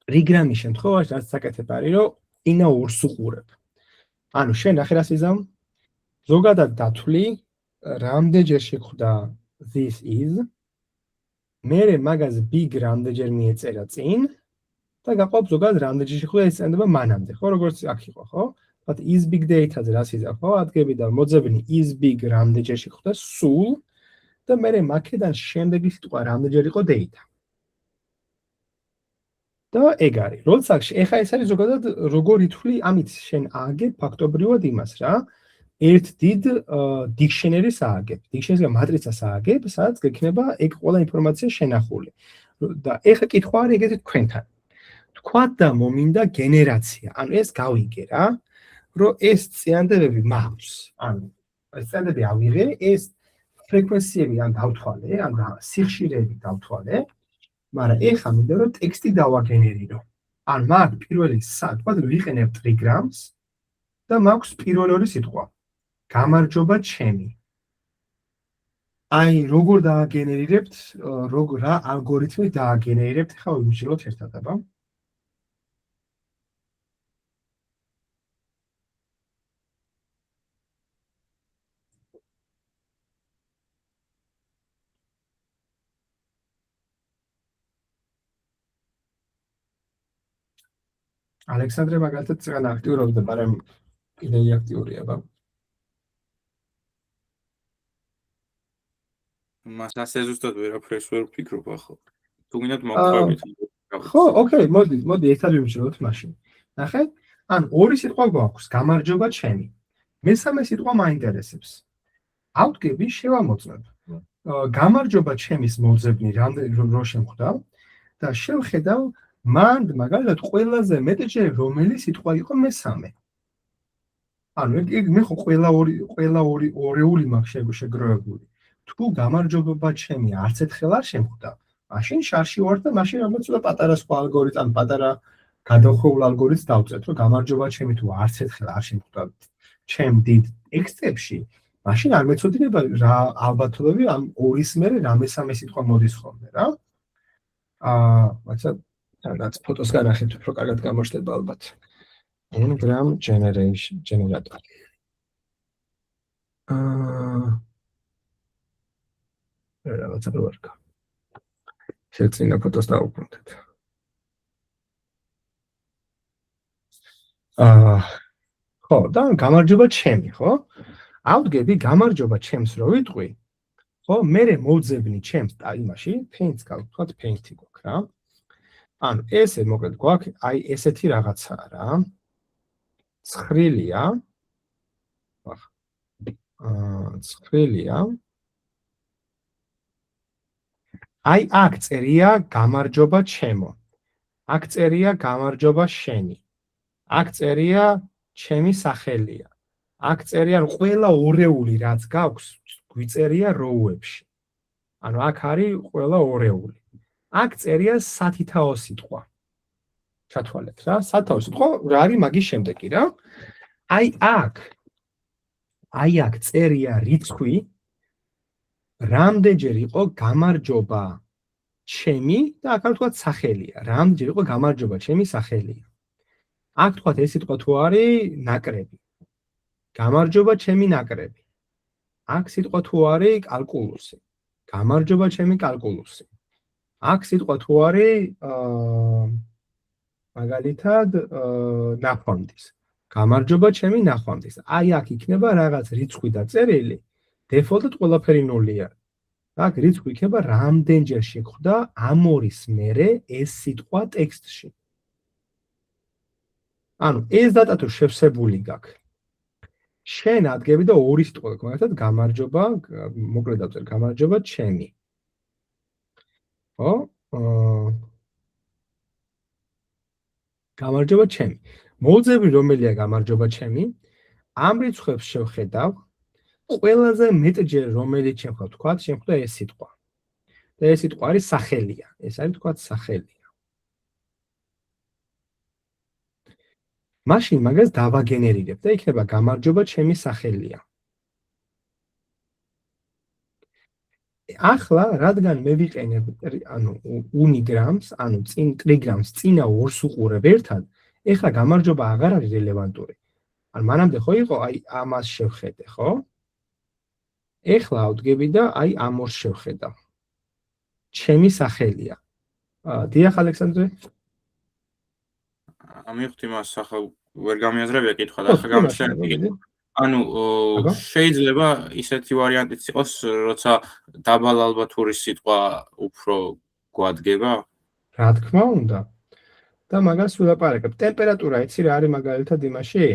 ტრიგრამის შემთხვევაში რაც საკეთებ არის, რომ ინა ორს უყურებ. ანუ შენ ნახე რას იზამ? ზოგადად დათვლი, რამდენჯერ შეხვდა this is, მერე მაგას big რამდენჯერ მიეწერა წინ და გაყვავ ზოგადად რამდენჯერ შეხვდა ეს წენდება მანამდე, ხო, როგორც აქ იყო, ხო? But is big data-ზე რას იზამ, ხო? ადგები და მოძებნი is big რამდენჯერ შეხვდა სულ და მერე მაქედან შემდეგი სიტყვა რამდენჯერ იყო data. და ეგ არის. როცა ეხა ეს არის ზოგადად როგორ ითვლი, ამით შენ ააგებ ფაქტობრივად იმას რა. ერთ დიდ დიქშენერის ააგებ. დიქშენერის მატრიცას ააგებ, სადაც გექნება ეგ ყველა ინფორმაცია შენახული. და ეხა კითხვა არის ეგეთი თქვენთან. თქვათ და მომინდა გენერაცია. ანუ ეს გავიგე რა, რომ ეს წინდებები მაქვს. ანუ ეს წინდებები ავიღე, ეს ფრეკვენციები ან დავთვალე, ან სიხშირეები დავთვალე. მაგრამ ეხლა მინდა რომ ტექსტი დავაგენერირო. ან მაგ პირველი თქვათ ვიყენებ ტრიგრამს და მაქვს პირველი ორი სიტყვა. გამარჯობა ჩემი. აი როგორ დააგენერირებთ, რა ალგორითმით დააგენერირებთ, ხა ვიმსჯელოთ ერთად, აბა. ალექსანდრე მაგალითად წეგან აქტიურობდა, მაგრამ კიდე აქტიურია, აბა. მას ასე ზუსტად ვერაფერს ვერ ვფიქრობ ახლა. თუ გინდათ მოგყვებით. ხო, ოკეი, მოდი ერთად ვიმსჯელოთ მაშინ. ნახე? ან ორი სიტყვა გვაქვს, გამარჯობა ჩემი. მესამე სიტყვა მაინტერესებს. ავდგები, შევამოწმებ. გამარჯობა ჩემის მოძებნი რო შემხვდა და შევხედავ მან მაგალითად ყველაზე მეტჯერ რომელი სიტყვა იყო მესამე. ანუ მე ხო ყველა ორეული მაქვს შეგროვებული. თუ გამარჯობა ჩემი არც ერთხელ არ შემხვდა, მაშინ შარში ვარ და მაშინ ალბათ ცოტა პატარა სხვა ალგორითმი, პატარა გადახვეულ ალგორითმს დავწერთ, რომ გამარჯობა ჩემი თუ არც ერთხელ არ შემხვდა ჩემ დიდ ტექსტებში, მაშინ არ მეცოდინება რა ალბათობები ამ ორის მერე რა მესამე სიტყვა მოდის ხოლმე რა. რაც ფოტოს განახეთ უფრო კარგად გამოჩნდება ალბათ. n-gram generator. რაღაცა რო ვარქა. შეცინა ფოტოს დავუბრუნდეთ. ხო, და გამარჯობა ჩემი, ხო? ავდგები გამარჯობა ჩემს რო ვიტყვი, ხო? მე მოვძებნი ჩემს იმაში, paint-ს გავთქვათ, paint-ი გვაქვს რა. ანუ ესე მოკლედ გვაქვს, აი ესეთი რაღაცაა რა. ცხრილია. ცხრილია. აი აქ წერია გამარჯობა ჩემო. აქ წერია გამარჯობა შენი. აქ წერია ჩემი სახელია. აქ წერია ყველა ორეული რაც გაქვს გვიწერია როუებში. ანუ აქ არის ყველა ორეული. აქ წერია სათითაო სიტყვა. ჩათვალეთ რა, სათითაო სიტყვა რა არის მაგის შემდეგი რა. აი აქ წერია რიცხვი რამდენჯერ იყო გამარჯობა ჩემი და აქ ვთქვათ სახელია. რამდენჯერ იყო გამარჯობა ჩემი სახელია. აქ ვთქვათ ეს სიტყვა თუ არის ნაკრები. გამარჯობა ჩემი ნაკრები. აქ სიტყვა თუ არის კალკულუსი. გამარჯობა ჩემი კალკულუსი. აქ სიტყვა თუ არის მაგალითად ნახვამდის. გამარჯობა ჩემი ნახვამდის. აი აქ იქნება რაღაც რიცხვი და წერილი. დეფოლტად ყველაფერი ნულია. აქ რიცხვი იქნება რამდენჯერ შეხვდა ამ ორის მერე ეს სიტყვა ტექსტში. ანუ ეს დატა თუ შევსებული გაქვს. შენ ადგები და ორი სიტყვა გაქვს, მაგალითად გამარჯობა, მოკლედ დავწერ გამარჯობა ჩემი. ხო? გამარჯობა ჩემი. მოვძებნი რომელია გამარჯობა ჩემი, ამ რიცხვებს შევხედავ, ყველაზე მეტჯერ რომელიც შეხვდა თქვათ, შეხვდა ეს სიტყვა. და ეს სიტყვა არის სახელია. ეს არის თქვათ სახელია. მაშინ მაგას დავაგენერირებ და იქნება გამარჯობა ჩემი სახელია. ახლა რადგან მე ვიყენებ ანუ უნიგრამს, ანუ ტრიგრამს წინა ორს უყურებ ერთად, ეხლა გამარჯობა აღარ არის რელევანტური. ან მანამდე ხო იყო აი ამას შევხედე, ხო? ეხლა ავდგები და აი ამ ორს შევხედავ. ჩემი სახელია. დიახ ალექსანდრე? ამიხთი მას ახლა ვერ გამიაზრებია კითხვა და ახლა გამიშლენდი. ანუ შეიძლება ისეთი ვარიანტიც იყოს, როცა დაბალ ალბათურის სიტყვა უფრო გვადგება? რა თქმა უნდა. და მაგას ვილაპარაკებ. ტემპერატურა იცი რა არის მაგალითად იმაში?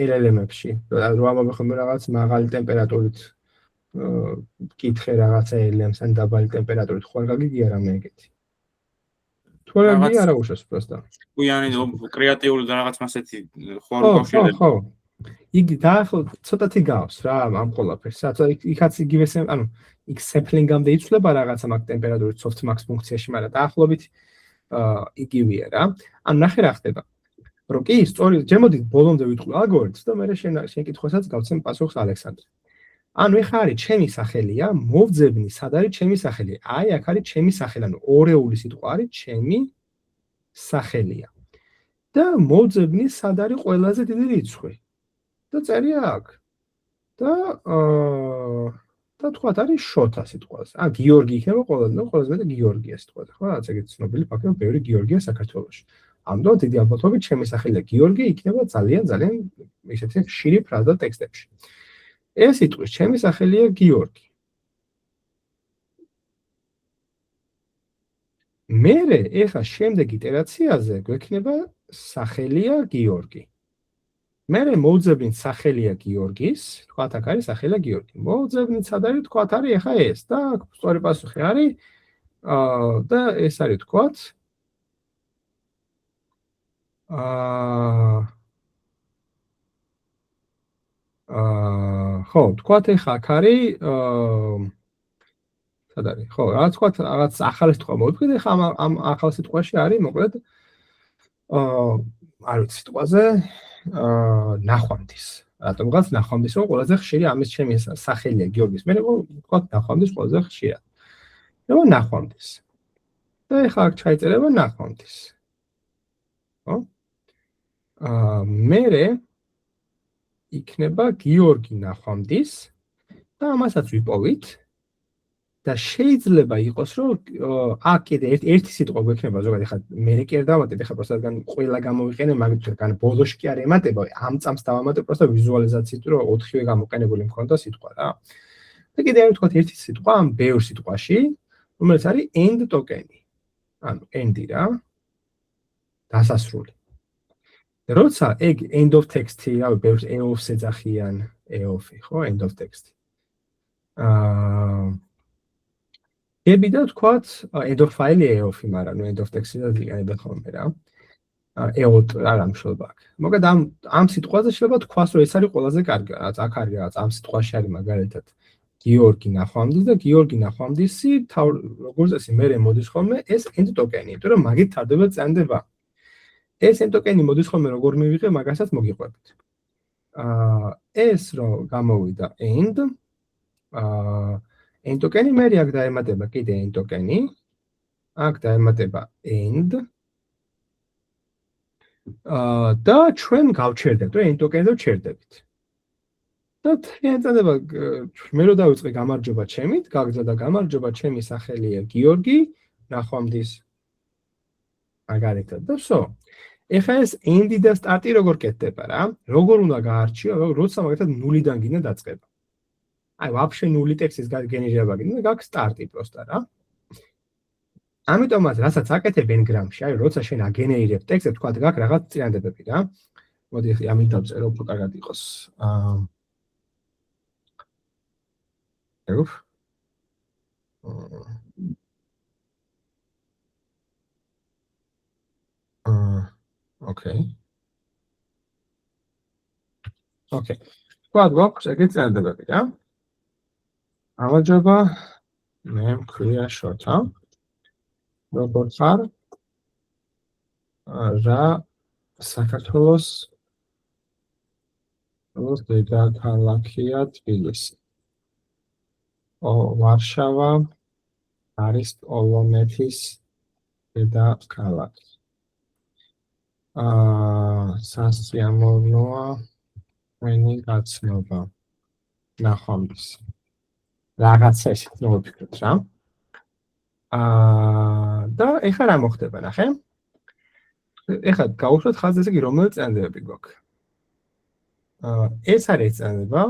LLM-ებში. რო ამბობ რაღაც მაღალი ტემპერატურით კითხე რაღაცა LLM-ს ან დაბალი ტემპერატურით ხო არ გაგიგია რამე ეგეთი. თუ არ გიგია არა უშავს პროსტა. უიანი კრეატიული და რაღაც მასეთი ხო არ უკავშირდება. ხო. იგი დაახლოებით ცოტათი გავს რა ამ ყველაფერს. იქაც იგივე ანუ იქ სემპლინგამდე იცვლება რაღაცა მაგ ტემპერატურით softmax ფუნქციაში, მაგრამ დაახლოებით იგივეა რა. ანუ ნახე რა ხდება. რომ კი სწორი ჯემოდით ბოლომდე ვიტყვი ალგორითმს და მე შენ კითხვასაც გავცემ პასუხს ალექსანდრე. ანუ ეხა არის ჩემი სახელია, მოვძებნი სად არის ჩემი სახელი. აი აქ არის ჩემი სახელი, ანუ ორეული სიტყვა არის ჩემი სახელია. და მოვძებნი სად არის ყველაზე დიდი რიცხვი. და წერია აქ. და თქვათ არის შოთა სიტყვაზე. გიორგი იქნება ყველაზე მეტი გიორგია სიტყვაზე, ხო? რაც ეგეთი ცნობილი ფაქტია, ბევრი გიორგია საქართველოში. ამიტომ დიდი ალბათობით ჩემი სახელია გიორგი იქნება ძალიან ისეთი ხშირი ფრაზა ტექსტებში. ეს სიტყვის ჩემი სახელია გიორგი. მერე ეხა შემდეგ იტერაციაზე გვექნება სახელია გიორგი. მერე მოვძებნით სახელია გიორგის, თქვათ აქ არის სახელია გიორგი. მოვძებნით სად არის, თქვათ არის ეხა ეს და სწორი პასუხი არის და ეს არის თქვათ ხო, თქვათ ეხა აქ არის სად არის? ხო, რაღაც თქვათ რაღაც ახალი სიტყვა მოვიფიქრე, ეხა ამ ახალ სიტყვაში არის მოკლედ არ ვიცი სიტყვაზე ნახვამდის. რატომღაც ნახვამდის რომ ყველაზე ხშირი ამის ჩემი სახელია გიორგის. მე ვთქვათ ნახვამდის ყველაზე ხშირად. რომ ნახვამდის. და ეხლა აქ ჩაიწერება ნახვამდის. ხო? მერე იქნება გიორგი ნახვამდის და ამასაც ვიპოვით და შეიძლება იყოს რომ აქ კიდე ერთი სიტყვა გვექნება ზოგადად ხა მე კი არ დავამატებ ხა პროსტ რადგან ყველა გამოვიყენე მაგით რადგან ბოლოში კი არ ემატება ამ წამს დავამატებ პროსტ ვიზუალიზაციით რომ 4-ვე გამოყენებული მქონდა სიტყვა რა და კიდე არ ვთქვათ ერთი სიტყვა ამ ბევრ სიტყვაში რომელიც არის end token-ი ანუ end-ი რა დასასრული როცა ეგ end of text-ი რავი ბევრს eof-ს ეძახიან eof-ი ხო end of text-ი ებიდა თქვათ end of file-ი eof-ი მაგრამ ნუ end of text-ი და იყენებენ ხოლმე რა eot არა მშობა აქ მოგეთ ამ სიტყვაზე შეიძლება თქვას რომ ეს არის ყველაზე კარგი რაც აქ არის რაღაც ამ სიტყვაში არის მაგალითად გიორგი ნახვამდის და გიორგი ნახვამდისი როგორც წესი მე მოდის ხოლმე ეს end token-ი იმიტომ რომ მაგით თარდება წანდება ეს end token-ი მოდის ხოლმე როგორ მივიღე მაგასაც მოგიყვებით ეს რომ გამოვიდა end end token-ი მე აქ დაემატება კიდე end token-ი აქ დაემატება end და ჩვენ გავჩერდებთ რომ end token-ზე ვჩერდებით და თეატრება მე რო დავიწყე გამარჯობა ჩემით გაგზავნა გამარჯობა ჩემი სახელია გიორგი ნახვამდის მაგალითად და всё ეხლა ეს end-ი და start-ი როგორ კეთდება რა როგორ უნდა გაარჩიო როცა მაგალითად 0-დან გინდა დაწყება აი ვაფშე 0 ტექსტის გენერირება გინდა გაქვს start-ი პროსტა რა ამიტომაც რასაც აკეთებენ გრამში აი როცა შენ აგენერირებ ტექსტს თქვა გაქვს რაღაც წინადებები რა მოდი ახლა ამით დავწერო უფრო კარგად იყოს Okay. Quad box against the baby, yeah? Amajaba name clear short, huh? Robot far Ra Sakatolos was the Kalakia Tbilisi. Warshava Arist Olometis Veda Kalak. Sasiamonoa Reni Gatsnova Nahomis. Ragatsa ისეთ მოვიფიქროთ რა. და ეხლა რა მოხდება ნახე? ეხლა გავუშვათ ხაზზე იგი რომელიც წანდებები გვაქვს. ეს არის წანდება,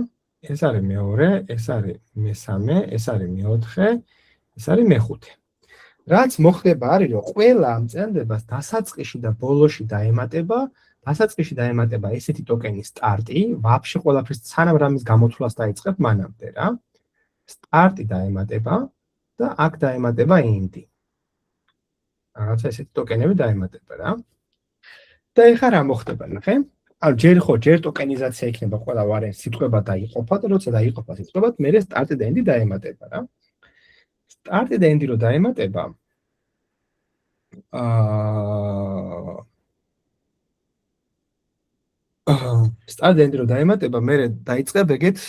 ეს არის მეორე, ეს არის მესამე, ეს არის მეოთხე, ეს არის მეხუთე. რაც მოხდება არის რომ ყველა ამ წანდებას დასაწყისში და ბოლოში დაემატება, დასაწყისში დაემატება ესეთი ტოკენის სტარტი, ვაფშე ყველაფერს სანამ რამის გამოთვლას დაიწყებ მანამდე რა. სტარტი დაემატება და აქ დაემატება end-ი. რაღაცა ესეთი ტოკენები დაემატება რა. და ეხლა რა მოხდება ნახე? ანუ ჯერ ტოკენიზაცია იქნება ყველა ვარიანტ სიტყვება დაიყოფა და როცა დაიყოფა სიტყვებად, მე სტარტი და end-ი დაემატება რა. სტარტი და end-ი რო დაემატება სტარტი და end-ი რო დაემატება, მე დაიწყებ ეგეთ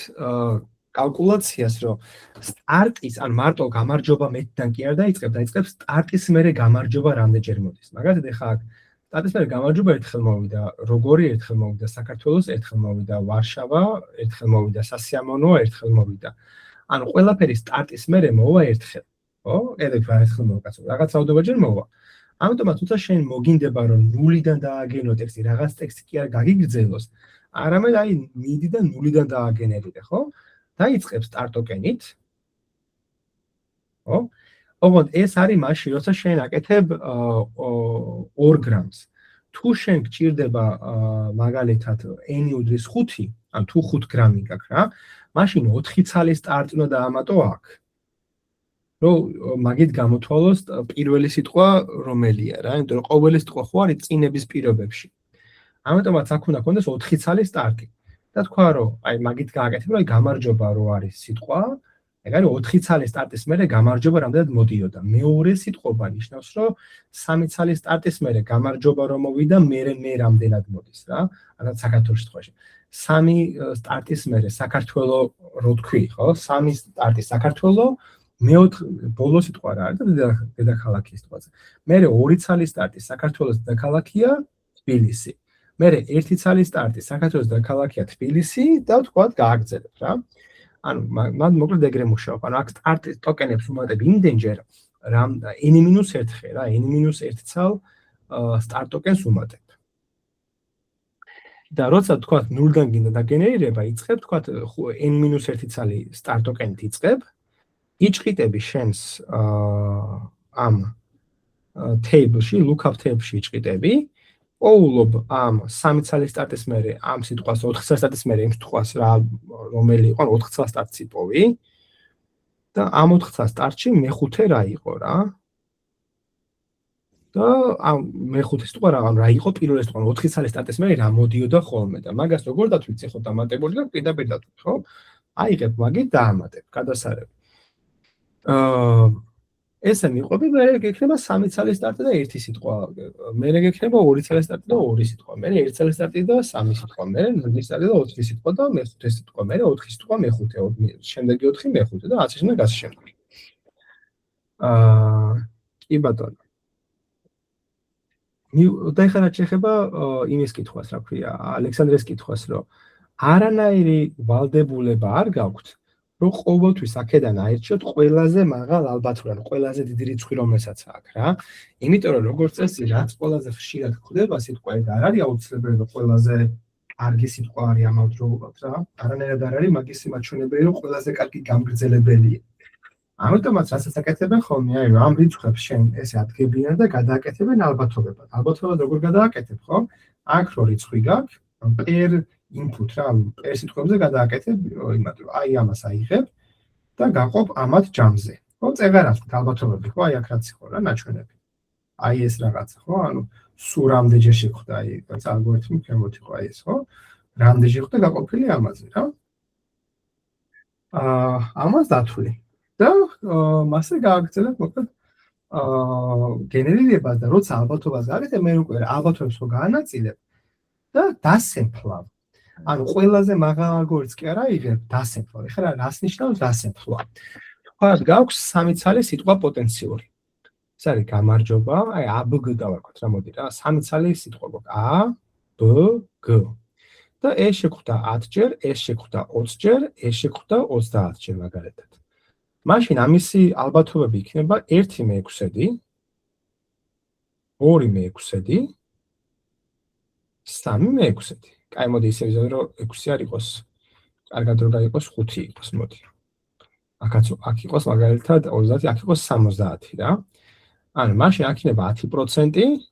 კალკულაციას, რომ სტარტის, ან მარტო გამარჯობა მეტიდან კი არ დაიწყებ სტარტის მერე გამარჯობა რამდენჯერ მოდის. მაგალითად ეხლა აქ სტარტის მერე გამარჯობა ერთხელ მოვიდა, როგორი ერთხელ მოვიდა, საქართველოს ერთხელ მოვიდა, ვარშავა ერთხელ მოვიდა, სასიამოვნოა ერთხელ მოვიდა. ანუ ყველაფერი სტარტის მერე მოვა ერთხელ. ხო? ედებ ერთხელ მოვა კაცო. რაღაც რაოდენობაჯერ მოვა. ამიტომაც თუმცა შენ მოგინდება რომ 0-დან დააგენო ტექსტი, რაღაც ტექსტი კი არ გაგიგრძელოს, არამედ აი მიდიდან 0-დან დააგენერიდე, ხო? დაიწყებს start token-ით. ხო? ოღონდ ეს არის მაშინ, როცა შენ აკეთებ 2 გრამს. თუ შენ გჭირდება მაგალითად n უდრის 5, ან თუ 5 გრამი გაქვს რა, მაშინ 4 ცალის start უნდა დაამატო აქ. რომ მაგით გამოთვალოს პირველი სიტყვა რომელია რა, იმიტომ რომ ყოველი სიტყვა ხო არის წინების პირობებში. ამიტომაც აქ უნდა კონდეს 4 ცალის სტარტი. და თქვა რომ აი მაგით გააკეთებ რომ აი გამარჯობა რო არის სიტყვა, ეგ არის 4 ცალის სტარტის მერე გამარჯობა რამდენად მოდიოდა. მეორე სიტყვა ნიშნავს რომ 3 ცალის სტარტის მერე გამარჯობა რომ მოვიდა, მე რამდენად მოდის რა. ანუ საქართველოს სიტყვაში. 3 სტარტის მერე საქართველო რო თქვი, ხო? 3 სტარტის საქართველო მეოთხე ბოლო სიტყვა რა არის და დედაქალაქის სიტყვაზე. მე 2 ცალის სტარტი საქართველოს დედაქალაქია თბილისი. მერე ერთი ცალი სტარტი საქართველოს დაქალაქია თბილისი და ვთქვათ გააგრძელებ რა. ანუ მან მოკლედ ეგრე მუშაობ. ანუ აქ სტარტის ტოკენებს უმატებ იმდენჯერ რა n-1 ხე რა n-1 ცალ სტარტ ტოკენს უმატებ. და როცა ვთქვათ 0-დან გინდა დაგენერირება, იწყებ ვთქვათ n-1 ცალი სტარტ ტოკენით იწყებ, იჭყიტები შენს ამ table-ში, lookup table-ში იჭყიტები, პოულობ ამ 3 ცალი სტარტის მერე ამ სიტყვას 4 ცალი სტარტის მერე იმ სიტყვას რა რომელი იყო 4 ცალ სტარტს იპოვი და ამ 4 ცალ სტარტში მეხუთე რა იყო რა და ამ მეხუთე სიტყვა რა იყო პირველი სიტყვა 4 ცალი სტარტის მერე რა მოდიოდა ხოლმე და მაგას როგორ დათვლით ხო დამატებული და პირდაპირ დათვლით ხო აიღებ მაგით დაამატებ გადასარევი ესე მიყვები, მერე გექნება 3 ცალი სტარტი და 1 სიტყვა. მერე გექნება 2 ცალი სტარტი და 2 სიტყვა. მერე 1 ცალი სტარტი და 3 სიტყვა. მერე 0 სტარტი და 4 სიტყვა და მეხუთე სიტყვა. მერე 4 სიტყვა მეხუთე. შემდეგი 4 მეხუთე და ასე შემდეგ ასე შემდეგ. კი ბატონო. და ეხლა რაც შეეხება იმის კითხვას, რა ქვია, ალექსანდრეს კითხვას, რომ არანაირი ვალდებულება არ გაქვთ რომ ყოველთვის აქედან აირჩიოთ ყველაზე მაღალ ალბათურად, ყველაზე დიდი რიცხვი რომელსაც აქვს რა. იმიტომ რომ როგორც წესი, რაც ყველაზე ხშირად ხდება სიტყვა, ეგ არ არის აუცილებელი რომ ყველაზე კარგი სიტყვა არის ამავდროულად რა. არანაირად არ არის მაგის მაჩვენებელი რომ ყველაზე კარგი გამგრძელებელია. ამიტომაც რასაც აკეთებენ ხოლმე, აი რომ ამ რიცხვებს შენ ესე ადგენენ და გადააკეთებენ ალბათობებად. ალბათობად როგორ გადააკეთებ, ხო? აქ რო რიცხვი გაქვს, per input რა, per სიტყვებზე გადააკეთებ იმათ რომ აი ამას აიღებ და გაყოფ ამათ ჯამზე. ხო, წეღარას ალბათობები, ხო, აი აქ რაც იყო რა, ნაჩვენები. აი ეს რაღაცა, ხო? ანუ სულ რამდენჯერ შეხვდა აი ეს ალგორითმი ქვემოთ იყო აი ეს, ხო? რამდენჯერ ხვდა გაყოფილი ამაზე, რა. ამას დათვლი. და მასე გააგრძელებ მოკლედ გენერირება და როცა ალბათობას გააკეთებ, მე უკვე ალბათობებს რო გაანაწილებ და დასემფლავ. ანუ ყველაზე მაღალ ალგორითმს კი არა იღებ, დასემფლავ. ეხლა რას ნიშნავს დასემფლვა? თქვათ გაქვს 3 ცალი სიტყვა პოტენციური. ეს არის გამარჯობა, აი ABG დავარქვათ რა მოდი რა, 3 ცალი სიტყვა გვაქვს A, B, G. და ეს შეგვხვდა 10 ჯერ, ეს შეგვხვდა 20 ჯერ, ეს შეგვხვდა 30 ჯერ მაგალითად. მაშინ ამისი ალბათობები იქნება 1/6, 2/6, 3/6. კაი მოდი ისე ვიზავ რომ 6 არ იყოს. კარგად რომ გაიყოს 5 იყოს მოდი. აქაც აქ იყოს მაგალითად 30, აქ იყოს 70 რა. ანუ მაშინ აქ იქნება 10%,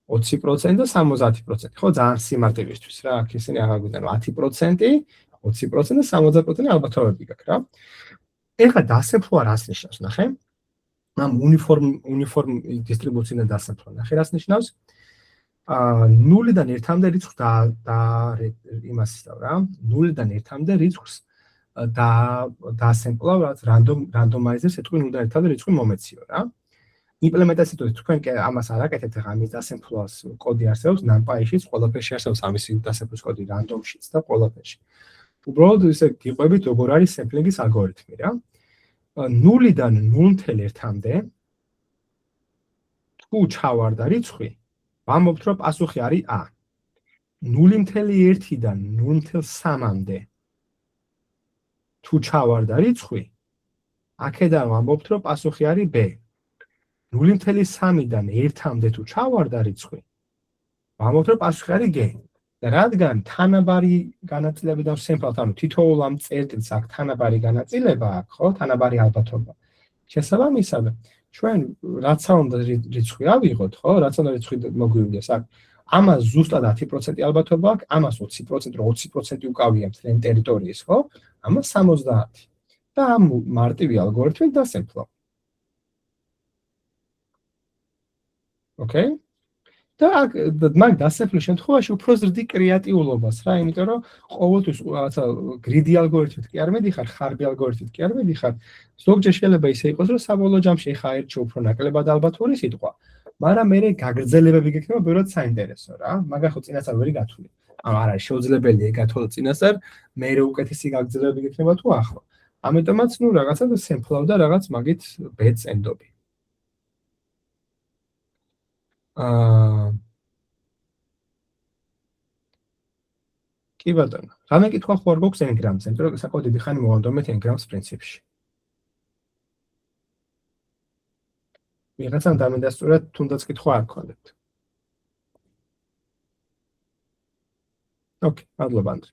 20% და 70%. ხო, ძალიან სიმარტივისთვის რა. აქ ისინი აღაგვიდნენ 10%, 20% და 70% ალბათობები გაქვს რა. ეხლა დასემფლვა რას ნიშნავს, ნახე? ამ უნიფორმ დისტრიბუციიდან დასემფლვა. ნახე რას ნიშნავს? 0-დან 1-მდე რიცხვს და იმას ისწავ რა. 0-დან 1-მდე რიცხვს დასემპლავ, რაც რანდომაიზერს ეთქვი 0-დან 1-მდე რიცხვი მომეციო რა. იმპლემენტაციით თქვენ კი ამას არ აკეთებთ, ახლა ამის დასემფლვას კოდი არსებობს NumPy-შიც, ყველაფერში არსებობს ამის დასემფლვის კოდი რანდომშიც და ყველაფერში. უბრალოდ ისე გიყვებით როგორ არის სემპლინგის ალგორითმი რა. 0-დან 0.1-მდე თუ ჩავარდა რიცხვი, ვამბობთ რომ პასუხი არის A. 0.1-დან 0.3-მდე თუ ჩავარდა რიცხვი, აქედან ვამბობთ რომ პასუხი არის B. 0.3-დან 1-მდე თუ ჩავარდა რიცხვი, ვამბობთ რომ პასუხი არის G. და რადგან თანაბარი განაწილება და სემპლად, ანუ თითოეულ ამ წერტილს აქვს თანაბარი განაწილება აქვს, ხო, თანაბარი ალბათობა. შესაბამისად, ჩვენ რაც უნდა რიცხვი ავიღოთ, ხო, რაც უნდა რიცხვი მოგვივიდეს, აქ ამას ზუსტად 10% ალბათობა აქვს, ამას 20%, 20% უკავია მთლიან ტერიტორიის, ხო? ამას 70. და ამ მარტივი ალგორითმით დასემფლავ. ოკეი? და მაგ დასემფლვის შემთხვევაში უფრო ზრდი კრეატიულობას რა, იმიტომ რომ ყოველთვის რაღაცა გრიდი ალგორითმით კი არ მედიხარ, ხარბი ალგორითმით კი არ მედიხარ. ზოგჯერ შეიძლება ისე იყოს, რომ საბოლოო ჯამში ხა აირჩიო უფრო ნაკლებად ალბათური სიტყვა, მაგრამ მე გაგრძელებები გექნება ბევრად საინტერესო რა. მაგას ხო წინასწარ ვერ გათვლი. ანუ არ არის შეუძლებელია გათვალო წინასწარ, მე უკეთესი გაგრძელებები გექნება თუ ახლა. ამიტომაც ნუ რაღაცა სემფლავ და რაღაც მაგით ბეტს ენდობი. კი ბატონო. რამე კითხვა ხო არ გვაქვს n-გრამზე, იმიტომ რომ საკმაოდ დიდი ხანი მოვანდომეთ n-გრამს პრინციპში. ვიღაცამ დამედასტურა თუნდაც კითხვა არ გქონდეთ. ოკეი, მადლობა ანდრე.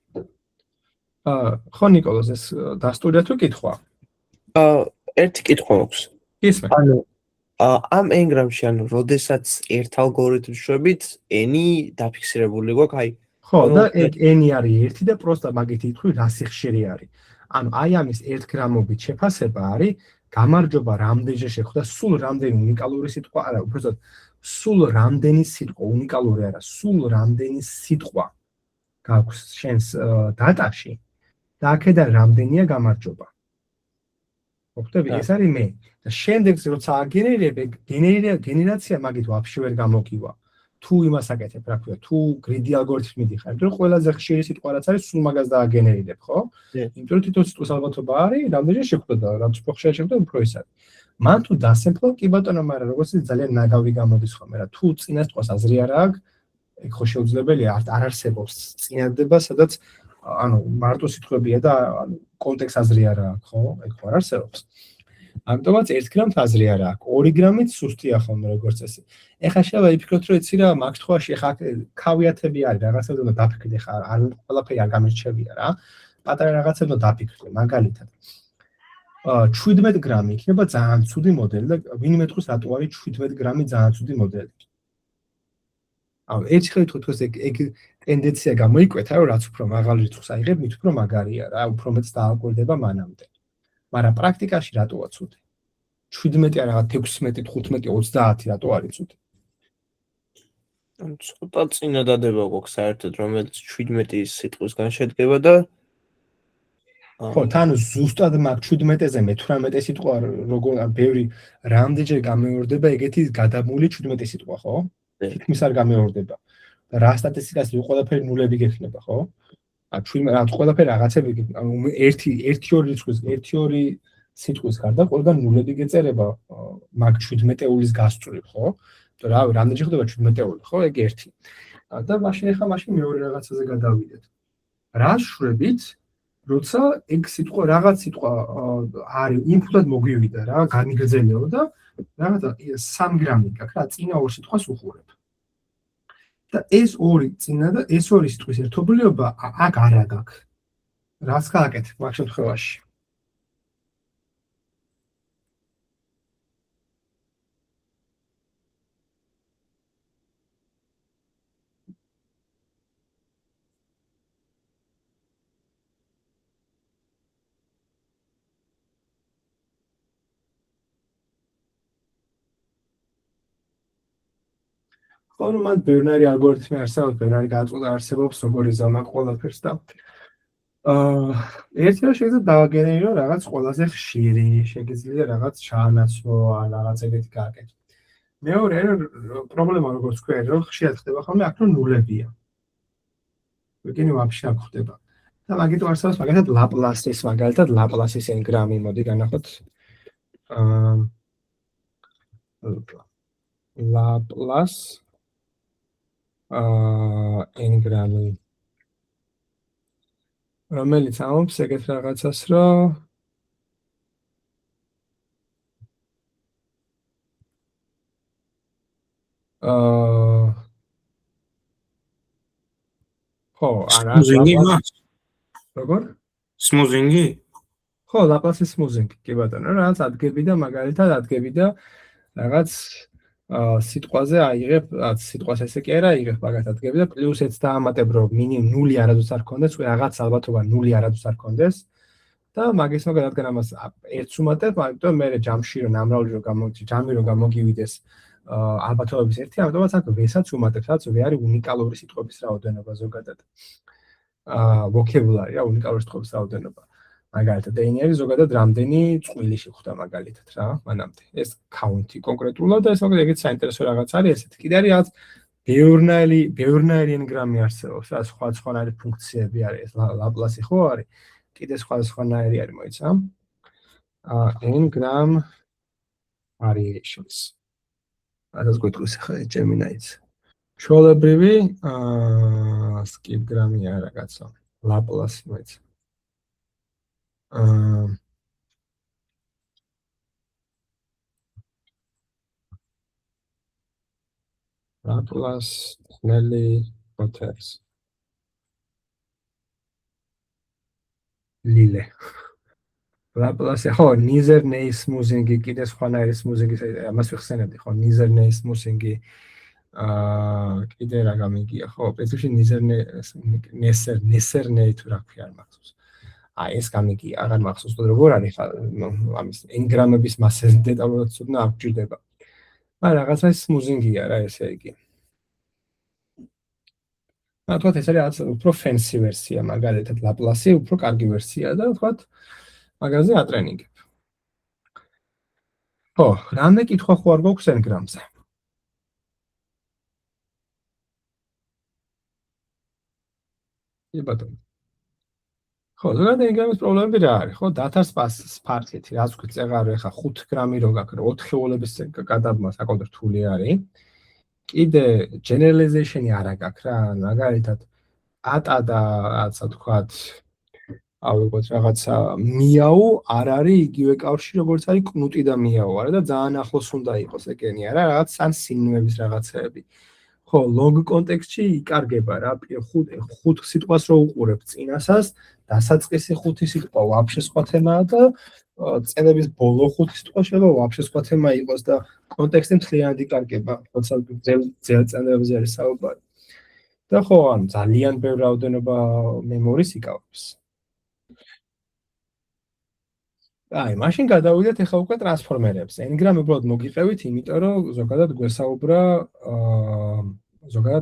ხო ნიკოლოზ ეს დასტურია თუ კითხვა? ერთი კითხვა აქვს. ისმე. ანუ ამ n-გრამში, ანუ როდესაც ერთ ალგორითმს შვებით, n-ი დაფიქსირებული გვაქვს, აი ხო, და ეგ n-ი არის 1 და პროსტა მაგით ითქვი რა სიხშირე არის. ანუ აი ამის 1 გრამობით შეფასება არის გამარჯობა რამდენჯერ შეხვდა, სულ რამდენი უნიკალური სიტყვა, არა, უბრალოდ სულ რამდენი სიტყვა უნიკალური არა, სულ რამდენი სიტყვა გაქვს შენს დატაში და აქედან რამდენია გამარჯობა. მოხდები, ეს არის მე. და შემდეგს როცა აგენერირებ, გენერაცია მაგით ვაფშე ვერ გამოგივა. თუ იმას აკეთებ, რა ქვია, თუ გრიდი ალგორითმი მიდიხარ, რომ ყველაზე ხშირი სიტყვა რაც არის, სულ მაგას დააგენერირებ, ხო? იმიტომ რომ თვითონ სიტყვის ალბათობა არის, რამდენჯერ შეხვდა და რა უფრო ხშირად შეხვდა, უფრო ის არის. მან თუ დასემპლო, კი ბატონო, მაგრამ როგორც ძალიან ნაგავი გამოდის ხოლმე, რა თუ წინა სიტყვას აზრი არ აქვს, ეგ ხო შეუძლებელია, არ არსებობს წინადადება, სადაც ანუ მარტო სიტყვებია და ანუ კონტექსტ აზრი არ აქვს, ხო? ეგ ხო არ არსებობს. ამიტომაც 1 გრამს აზრი არ აქვს, 2 გრამით სუსტია ხოლმე როგორც წესი. ეხლა შეიძლება იფიქროთ, რომ იცი რა, მაგ თხოვაში ეხლა ქავიათები არის, რაღაცები უნდა დაფიქრდე, ხა არ ყველაფერი არ გამირჩევია რა. პატარა რაღაცები უნდა დაფიქრდე, მაგალითად. 17 გრამი იქნება ძალიან ცუდი მოდელი და ვინმე თქოს რატო არის 17 გრამი ძალიან ცუდი მოდელი. ანუ ერთი ხელით თქოს ეგ ტენდენცია გამოიკვეთა, რომ რაც უფრო მაღალი რიცხვს აიღებ, მით უფრო მაგარია რა, უფრო მეტს დააკვირდება მანამდე. მაგრამ პრაქტიკაში რატოა ცუდი? 17 არა, 16, 15, 30 რატო არის ცუდი? ანუ ცოტა წინადადება გვაქვს საერთოდ, რომელიც 17 სიტყვისგან შედგება და ხო, თან ზუსტად მაგ 17-ზე მე-18 სიტყვა როგორ ბევრი რამდენჯერ გამეორდება ეგეთი გადამული 17 სიტყვა, ხო? თითქმის არ გამეორდება. და რა სტატისტიკას ყველაფერი ნულები გექნება, ხო? ან ყველაფერი რაღაცები, ანუ 1-2 რიცხვის, 1-2 სიტყვის გარდა ყველგან ნულები გეწერება მაგ 17-ულის გასწვრივ, ხო? და რამდენჯერ ხდება 17-ული, ხო? ეგ 1. და მაშინ მეორე რაღაცაზე გადავიდეთ. რა შვებით, როცა ეგ სიტყვა რაღაც სიტყვა არის ინფუტად მოგვივიდა რა, განიგრძელება და რაღაცა 3 გრამი გაქვს რა, წინა 2 სიტყვას უხურებ. და ეს 2 წინა და ეს 2 სიტყვის ერთობლიობა აქ არ აქვს. რას გააკეთებ მაგ შემთხვევაში? ანუ მან ბერნარი ალგორითმი არსებობს, ბერნარი გადაწყვეტა არსებობს, როგორი ზამა ყველაფერს და ერთი რა შეიძლება დააგენერირო რაღაც ყველაზე ხშირი, შეგიძლია რაღაც ჩაანაცვლო, ან რაღაც ეგეთი გააკეთო. მეორე პრობლემა როგორც თქვენ, რომ ხშირად ხდება ხოლმე აქ რომ ნულებია. ვიგინი ვაფშე არ ხდება. და მაგით არსებობს მაგალითად ლაპლასის, მაგალითად ლაპლასის n-გრამი, მოდი განახოთ. ლაპლას n-გრამი რომელიც ამობს ეგეთ რაღაცას, რომ ხო, არა, როგორ? სმუზინგი? ხო, ლაპლასის სმუზინგი, კი ბატონო, რაღაც ადგები და მაგალითად ადგები და რაღაც სიტყვაზე აიღებ, სიტყვას ესე კი არა აიღებ მაგათ ადგები და პლუს ეც დაამატებ, რომ მინიმუმ 0 არადოს არ ქონდეს, რაღაც ალბათობა 0 არადოს არ ქონდეს და მაგის მაგალითად ამას ერთს უმატებ, ამიტომ მე ჯამში რომ ნამრავლი რომ ჯამი რომ გამოგივიდეს ალბათობების ერთი, ამიტომაც აქ ვესაც უმატებ, სადაც ვე არის უნიკალური სიტყვების რაოდენობა ზოგადად. vocabulary რა, უნიკალური სიტყვების რაოდენობა. მაგალითად, n არის ზოგადად რამდენი წყვილი შეხვდა მაგალითად რა, მანამდე. ეს count-ი კონკრეტულად და ეს მოკლედ ეგეც საინტერესო რაღაც არის, ესეთი. კიდე არის რაღაც ბევრნაირი n-გრამი არსებობს, რა სხვადასხვანაირი ფუნქციები არის, ეს ლაპლასი ხო არის? კიდე სხვადასხვანაირი არის, მოიცა? n-gram variations. ასე გვიტყვის ხა Gemini-ც. ჩვეულებრივი skip grammy არა კაცო. ლაპლასი მეც. ლაპლას, ნელი, პოტერს. ლილე. ლაპლასი, ხო, ნიზერნეის მუსინგი, კიდე სხვანაირი მუსინგი, ამას ვიხსენებდი, ხო, ნიზერნეის მუსინგი. კიდე რა გამიგია, ხო, პრინციპში ნესერნეი თუ რა ქვია არ მახსოვს. ეს გამიგია, აღარ მახსოვს, როგორ არის ამის ენგრამების მასზე დეტალურად ცოდნა არ გჭირდება. მაგრამ რაღაცა ის მუსინგია რა, ესე იგი. თქვათ ეს არის უფრო fancy ვერსია, მაგალითად ლაპლასი უფრო კარგი ვერსია და თქვათ მაგაზე ატრენინგებ. ხო, რამე კითხვა ხო არ გვაქვს ენგრამზე? კი ბატონო. ხო, ზოგადად ენგრამის პრობლემები რა არის? ხო, data sparse-ით, რაც ვქვით, წეღარო ეხა 5 გრამი რო გაქვს, 4 ოლების გადაბმა საკმაოდ რთული არის. კიდე generalization-ი არა გაქვს რა, მაგალითად ატა და რაცა თქვათ, ავიღოთ რაღაცა მიაუ არ არის იგივე კავშირი როგორც არის კნუტი და მიაუ არა და ძალიან ახლოს უნდა იყოს ეგენი არა, რაღაც ან სინონიმების რაღაცეები. ხო, long context-ში იკარგება რა, 5 სიტყვას რო უყურებ წინასას, დასაწყისი 5 სიტყვა ვაფშე სხვა თემაა და წელების ბოლო 5 სიტყვა შეიძლება ვაფშე სხვა თემა იყოს და კონტექსტი მთლიანად იკარგება, როცა ძელ წელებზე არის საუბარი. და ხო, ან ძალიან ბევრი რაოდენობა მემორის იკავებს. აი, მაშინ გადავიდეთ ახლა უკვე ტრანსფორმერებზე. Ngram უბრალოდ მოგიყევით, იმიტომ რომ ზოგადად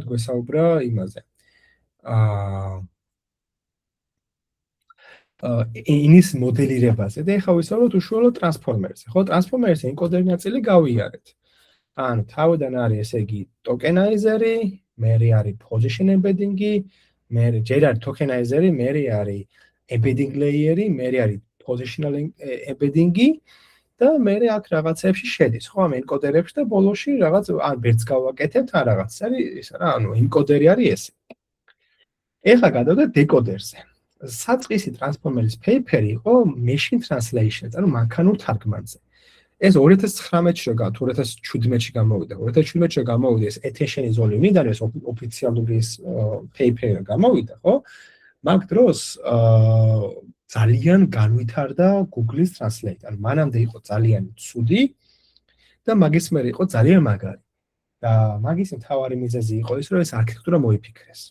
გვესაუბრა იმაზე. ენის მოდელირებაზე და ახლა ვისაუბროთ უშუალოდ ტრანსფორმერებზე. ხო, ტრანსფორმერის ენკოდერი ნაწილი გავიარეთ. ანუ თავიდან არის ესე იგი ტოკენაიზერი, მერე არის position embedding-ი, მერე ჯერ არის ტოკენაიზერი, მერე არის embedding layer-ი, მერე არის positional embedding-ი და მერე აქ რაღაცებში შედის, ხო, ამ ენკოდერებში და ბოლოში რაღაც ან ბერტს გავაკეთებთ, ან რაღაც არის ის რა, ანუ ენკოდერი არის ესე. ეხლა გადავდეთ დეკოდერზე. საწყისი ტრანსფორმერის paper-ი იყო machine translation, ანუ მანქანურ თარგმანზე. ეს 2019-ში გავა, 2017-ში გამოვიდა. 2017-ში გამოვიდა ეს attention is all you need, ანუ ეს ოფიციალური paper გამოვიდა, ხო? მაგ დროს ძალიან განვითარდა Google-ის Translate. ანუ მანამდე იყო ძალიან ცუდი და მაგის მერე იყო ძალიან მაგარი. და მაგის მთავარი მიზეზი იყო ის, რომ ეს არქიტექტურა მოიფიქრეს.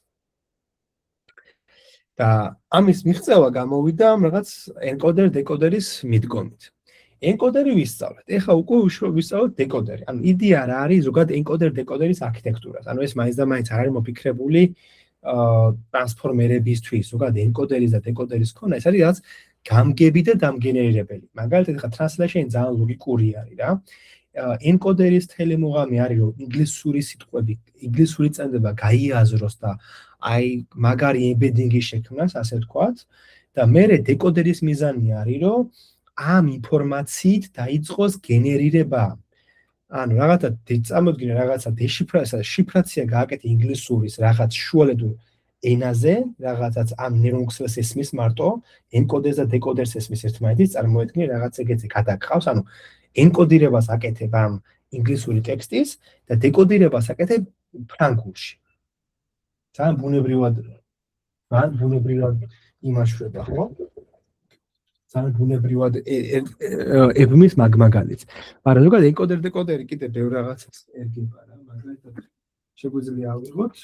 და ამის მიღწევა გამოვიდა რაღაც encoder-decoder-ის მიდგომით. encoder-ი ვისწავლეთ. ეხლა უკვე ვისწავლეთ decoder-ი. ანუ იდეა რა არის ზოგადად encoder-decoder-ის არქიტექტურას. ანუ ეს მაინც და მაინც არ არის მოფიქრებული ტრანსფორმერებისთვის, ზოგადად encoder-ის და decoder-ის ქონა, ეს არის რაც გამგები და დამგენერირებელი. მაგალითად, ეხლა translation ძალიან ლოგიკური არის რა. encoder-ის თელემუღამი არის, რომ ინგლისური სიტყვები, ინგლისური წენდება გაიაზროს და აი მაგარი embedding-ი შექმნას, ასე ვთქვათ. და მერე decoder-ის მიზანი არის, რომ ამ ინფორმაციით დაიწყოს გენერირება. ანუ რაღაცა წამოდგინე რაღაცა შიფრაცია გააკეთე ინგლისურის რაღაც შუალედურ ენაზე, რაღაცაც ამ ნეირონქსელს ესმის მარტო, encoder-ს და decoder-ს ესმის ერთმანეთის, წარმოედგინე რაღაც ეგეთი გადაგყავს, ანუ ენკოდირებას აკეთებ ამ ინგლისური ტექსტის და დეკოდირებას აკეთებ ფრანგულში. ძალიან ბუნებრივად იმაშვრება, ხო? ძალიან ბუნებრივად ებმის მაგალითს. მაგრამ ზოგადად encoder-decoder-ი კიდე ბევრ რაღაცას ერგება რა, მაგალითად შეგვიძლია ავიღოთ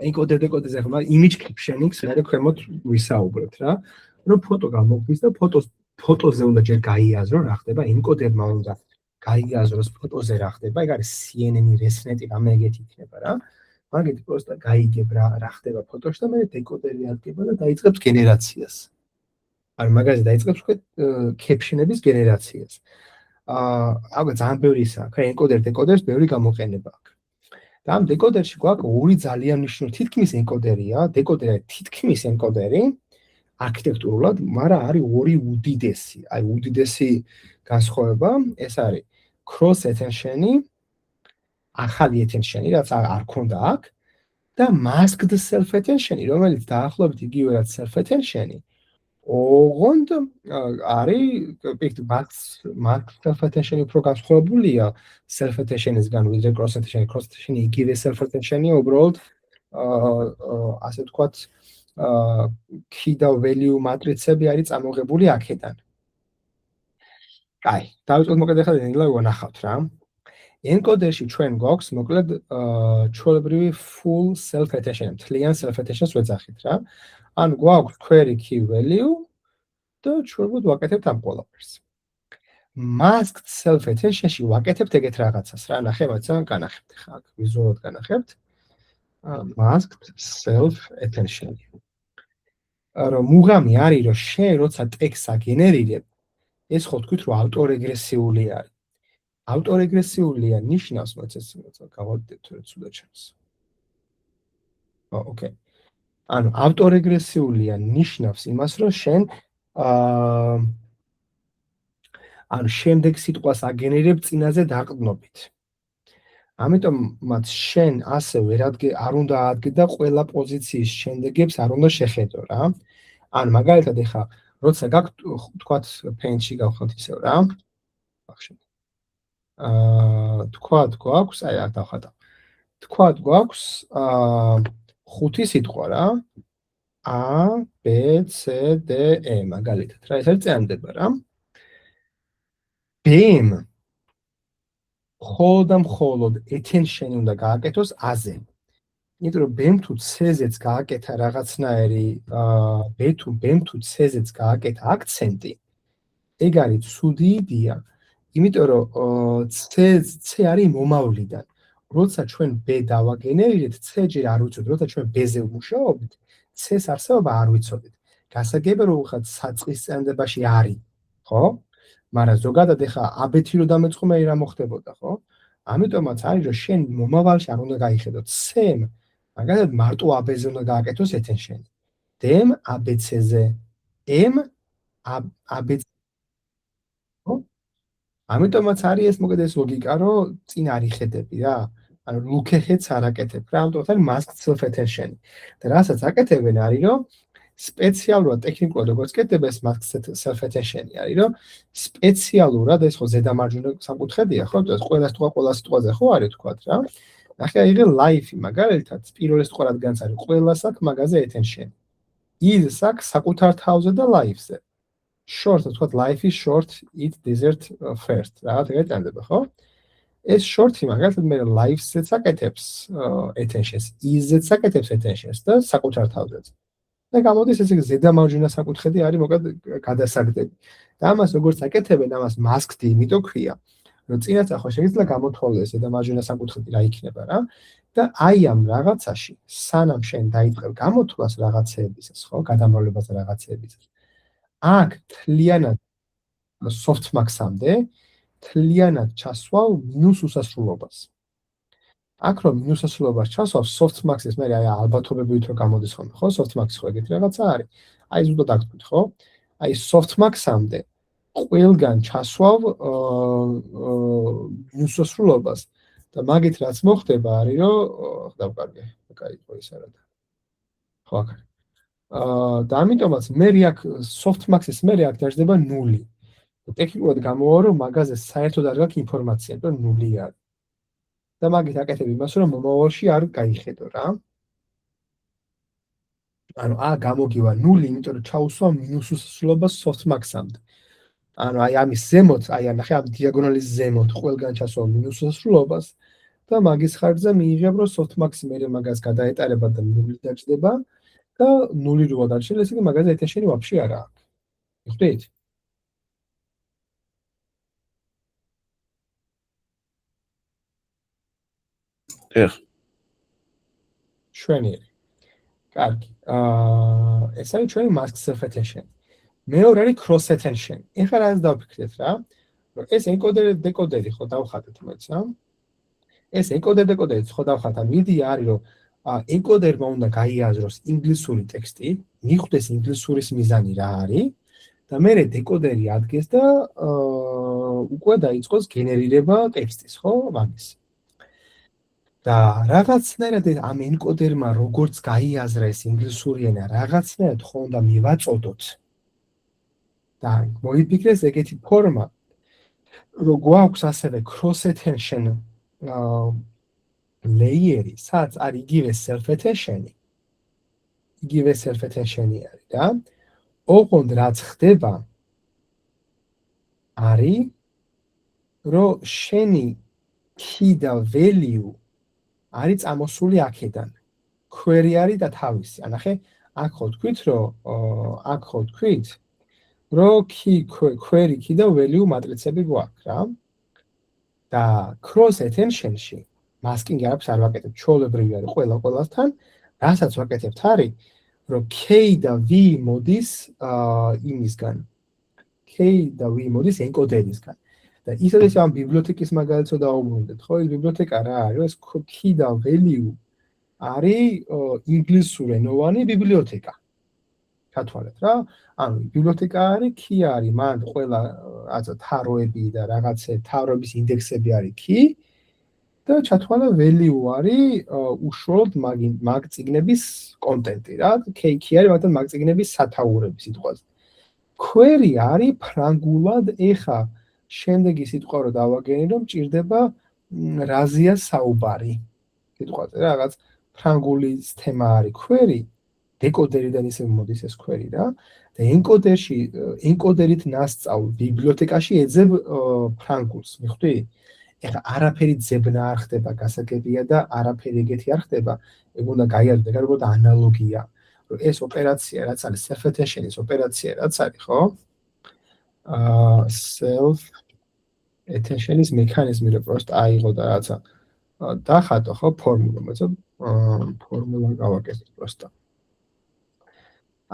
encoder-decoder-ზე ხმა image captioning-ს რა ქვემოთ ვისაუბრებთ რა. რომ ფოტო გამოგვდის და ფოტოზე უნდა ჯერ გაიაზრო რა ხდება, encoder-მა უნდა გაიაზროს ფოტოზე რა ხდება, ეგ არის CNN-ი, ResNet-ი, რამე ეგეთი იქნება რა. მაგეთი პროსტა გაიგებ რა ხდება ფოტოში და მე დეკოდერი ადგება და დაიწყებს გენერაციას. ანუ მაგაზე დაიწყებს უკვე caption-ების გენერაციას. აგა ძალიან ბევრი ისაა, ხა encoder-decoder-ს ბევრი გამოყენება აქვს. და ამ decoder-ში გვაქვს ორი ძალიან მნიშვნელოვანი თითქმის encoder-ია, decoder-ი თითქმის encoder-ი არქიტექტურულად, მაგრამ არის ორი უდიდესი, აი უდიდესი განსხვავება, ეს არის cross attention-ი, ახალი attention-ი, რაც არ ქონდა აქ და masked self-attention-ი, რომელიც დაახლოებით იგივე რაც self-attention-ი, ოღონდ არის masked self-attention-ი უფრო განსხვავებულია self-attention-ისგან, ვიდრე cross-attention-ი. Cross-attention-ი იგივე self-attention-ია, უბრალოდ ასე ვთქვათ, key და value მატრიცები არის წამოღებული აქედან. კაი, დავიწყოთ მოკლედ ახლა ნელა ვანახავთ რა. Encoder-ში ჩვენ გვაქვს მოკლედ ჩვეულებრივი full self-attention, მთლიან self-attention-ს ვეძახით რა. ანუ გვაქვს query key value და ჩვეულებრივ ვაკეთებთ ამ ყველაფერს. Masked self-attention-ში ვაკეთებთ ეგეთ რაღაცას რა, ნახევარს განახებთ ხა, აქ ვიზუალურად განახებთ. Masked self-attention. რომ მუღამი არის, რომ შენ როცა ტექსტს აგენერირებ, ეს ხო თქვით, რომ ავტორეგრესიული არის. ავტორეგრესიულია ნიშნავს, მოიცეთ, გავადიდეთ თუ ცუდა ჩანს. ოკეი. ანუ ავტორეგრესიულია ნიშნავს იმას, რომ შენ ანუ შემდეგ სიტყვას აგენერებ წინაზე დაყრდნობით. ამიტომ მათ შენ ასე არ უნდა ადგედა ყველა პოზიციის შემდეგებს არ უნდა შეხედო რა. ან მაგალითად ეხა როცა გაქვთ თქვათ Paint-ში გავხსნათ ისევ რა. ახშენ. თქვათ გვაქვს, აი აქ დავხატა. თქვათ გვაქვს 5 სიტყვა რა. A, B, C, D, E მაგალითად რა, ეს არის წერდება რა. B-მ მხოლოდ attention-ი უნდა გააკეთოს A-ზე. იმიტომ რომ B-მ თუ C-ზეც გააკეთა რაღაცნაირი B-მ თუ C-ზეც გააკეთა აქცენტი, ეგ არის ცუდი იდეა. იმიტომ რომ C არის მომავლიდან. როცა ჩვენ B დავაგენერირებთ, C ჯერ არ ვიცოდით, როცა ჩვენ B-ზე ვმუშაობთ, C-ს არსებობა არ ვიცოდით. გასაგებია რომ ხა საწყის წენდებაში არის, ხო? მაგრამ ზოგადად ეხა AB-ი რო დამეწყობა რა მოხდებოდა, ხო? ამიტომაც არის რომ შენ მომავალში არ უნდა გაიხედოთ C-მ, მაგალითად მარტო AB-ზე უნდა გააკეთოს attention-ი. D-მ ABC-ზე, M ABC. ამიტომაც არის ეს მოკედ ეს ლოგიკა, რომ წინ არ იხედები რა. ანუ look ahead-ს არ აკეთებ რა, ამიტომ არის masked self-attention-ი. და რასაც აკეთებენ არის რომ სპეციალურად ტექნიკურად როგორც კეთდება ეს masked self-attention-ი არის რომ სპეციალურად ეს ხო ზედამარჯვენა საკუთხედია ხო? ყველა სიტყვაზე ხო არის თქვათ რა. ნახე აიღე life-ი მაგალითად პირველ სიტყვა რადგანაც არის ყველას აქვს მაგაზე attention. is აქვს საკუთარ თავზე და life-ზე. Short, თქვათ life is short, eat dessert first. რა ეგრე ტანდება, ხო? ეს short-ი მაგალითად მე life-ზეც აკეთებს attention-ს, is-ზეც აკეთებს attention-ს და საკუთარ თავზეც. და გამოდის ესე ზედამარჯვენა საკუთხედი არის მოკლედ გადასაგდები. და ამას როგორც აკეთებენ, ამას masked-ი იმიტომ ქვია, რომ წინაც ახლა შეიძლება გამოთვალოს ზედამარჯვენა საკუთხედი რა იქნება რა. და აი ამ რაღაცაში, სანამ შენ დაიწყებ გამოთვლას რაღაცეებისას, ხო, გადამრავლებას რაღაცეებისას. აქ თლიანად softmax-ამდე თლიანად ჩასვალ მინუს უსასრულობას. აქ რომ მინუს უსასრულობას ჩასვალ softmax-ის მე აი ალბათობებით რომ გამოდის ხოლმე, ხო? softmax-ი ხო ეგეთი რაღაცა არის. აი ზუსტად აქ თქვით, ხო? აი softmax-ამდე ყველგან ჩასვალ მინუს უსასრულობას და მაგით რაც მოხდება არის რომ დავკარგე. კაი, ხო ის არა და. ხო აქ არის. და ამიტომაც მე აქ softmax-ის მე აქ დაждდება 0. ტექნიკურად გამოვა რომ მაგაზე საერთოდ არ გაქვს ინფორმაცია, რომ 0 არის. და მაგით აკეთებ იმას რომ მომავალში არ გაიხედო რა. ანუ გამოგივა 0, იმიტომ რომ ჩაუსვა მინუს უსასრულობას softmax-ამდე. ანუ აი ამის ზემოთ, აი ნახე ამ დიაგონალის ზემოთ ყველგან ჩასვა მინუს უსასრულობას და მაგის ხარჯზე მიიღებ რომ softmax-ი მე მაგას გადაეტარება და 0 დაждდება. და 0 როა დარჩენილი, ესე იგი მაგაზე attention-ი ვაფშე არა აქვს. მიხვდით? ეხ. შვენიერი. კარგი. ეს არის ჩვენი masked self-attention. მეორე არის cross attention. ეხლა რაც დავფიქრეთ რა, რომ ეს encoder-decoderi ხო დავხატეთ მეც რა. ეს encoder-decoderi ხო დავხატა, მიდია არის რომ encoder-მა უნდა გაიაზროს ინგლისური ტექსტი, მიხვდეს ინგლისურის მიზანი რა არის და მე decoderi ადგეს და უკვე დაიწყოს გენერირება ტექსტის, ხო, მაგის. და რაღაცნაირად ამ ენკოდერმა როგორც გაიაზრა ეს ინგლისური ენა, რაღაცნაირად ხო უნდა მივაწოდოთ და მოიფიქრეს ეგეთი ფორმა, რომ გვაქვს ასევე cross attention layer-ი, სადაც არის იგივე self attention-ი. იგივე self attention-ი არის და ოღონდ რაც ხდება არის რომ შენი key და value არის წამოსული აქედან. query არის და თავისი. ანახე, აქ ხო თქვით, რომ query key და value მატრიცები გვაქვს რა. და cross attention-ში masking apps არ ვაკეთებ, ჩვეულებრივი არის ყველასთან, რასაც ვაკეთებთ არის, რომ k და v მოდის იმისგან. k და v მოდის encoder-ისგან. და ისედაც ამ ბიბლიოთეკის მაგალითს დავუბრუნდეთ, ხო? ეს ბიბლიოთეკა რა არის? ეს key და value არის ინგლისურენოვანი ბიბლიოთეკა. ჩათვალეთ რა. ანუ ბიბლიოთეკა არის, key არის, მან ყველა თაროები და რაღაცე თაროების ინდექსები არის key და ჩათვალა value არის უშუალოდ მაგ წიგნების კონტენტი რა. key არის მაგალითად მაგ წიგნების სათაურები სიტყვაზე. query არის ფრანგულად ეხა შემდეგი სიტყვა რო დავაგენი რომ ჭირდება რაზია საუბარი. სიტყვაზე რაღაც ფრანგული თემა არის query, დეკოდერიდან ისე მოდის ეს query რა. და encoder-ით ნასწავლ ბიბლიოთეკაში ეძებ ფრანგულს, მიხვდი? ეხლა არაფერი ძებნა არ ხდება, გასაგებია და არაფერი ეგეთი არ ხდება. ეგ უნდა გაიაზრდე, როგორც ანალოგია. რომ ეს ოპერაცია რაც არის self attention-ის ოპერაცია რაც არის, ხო? self attention-ის მექანიზმი რო პროსტ აიღო და რაცა დახატო, ხო, ფორმულა, მოიცა ფორმულა გავაკეთე პროსტა.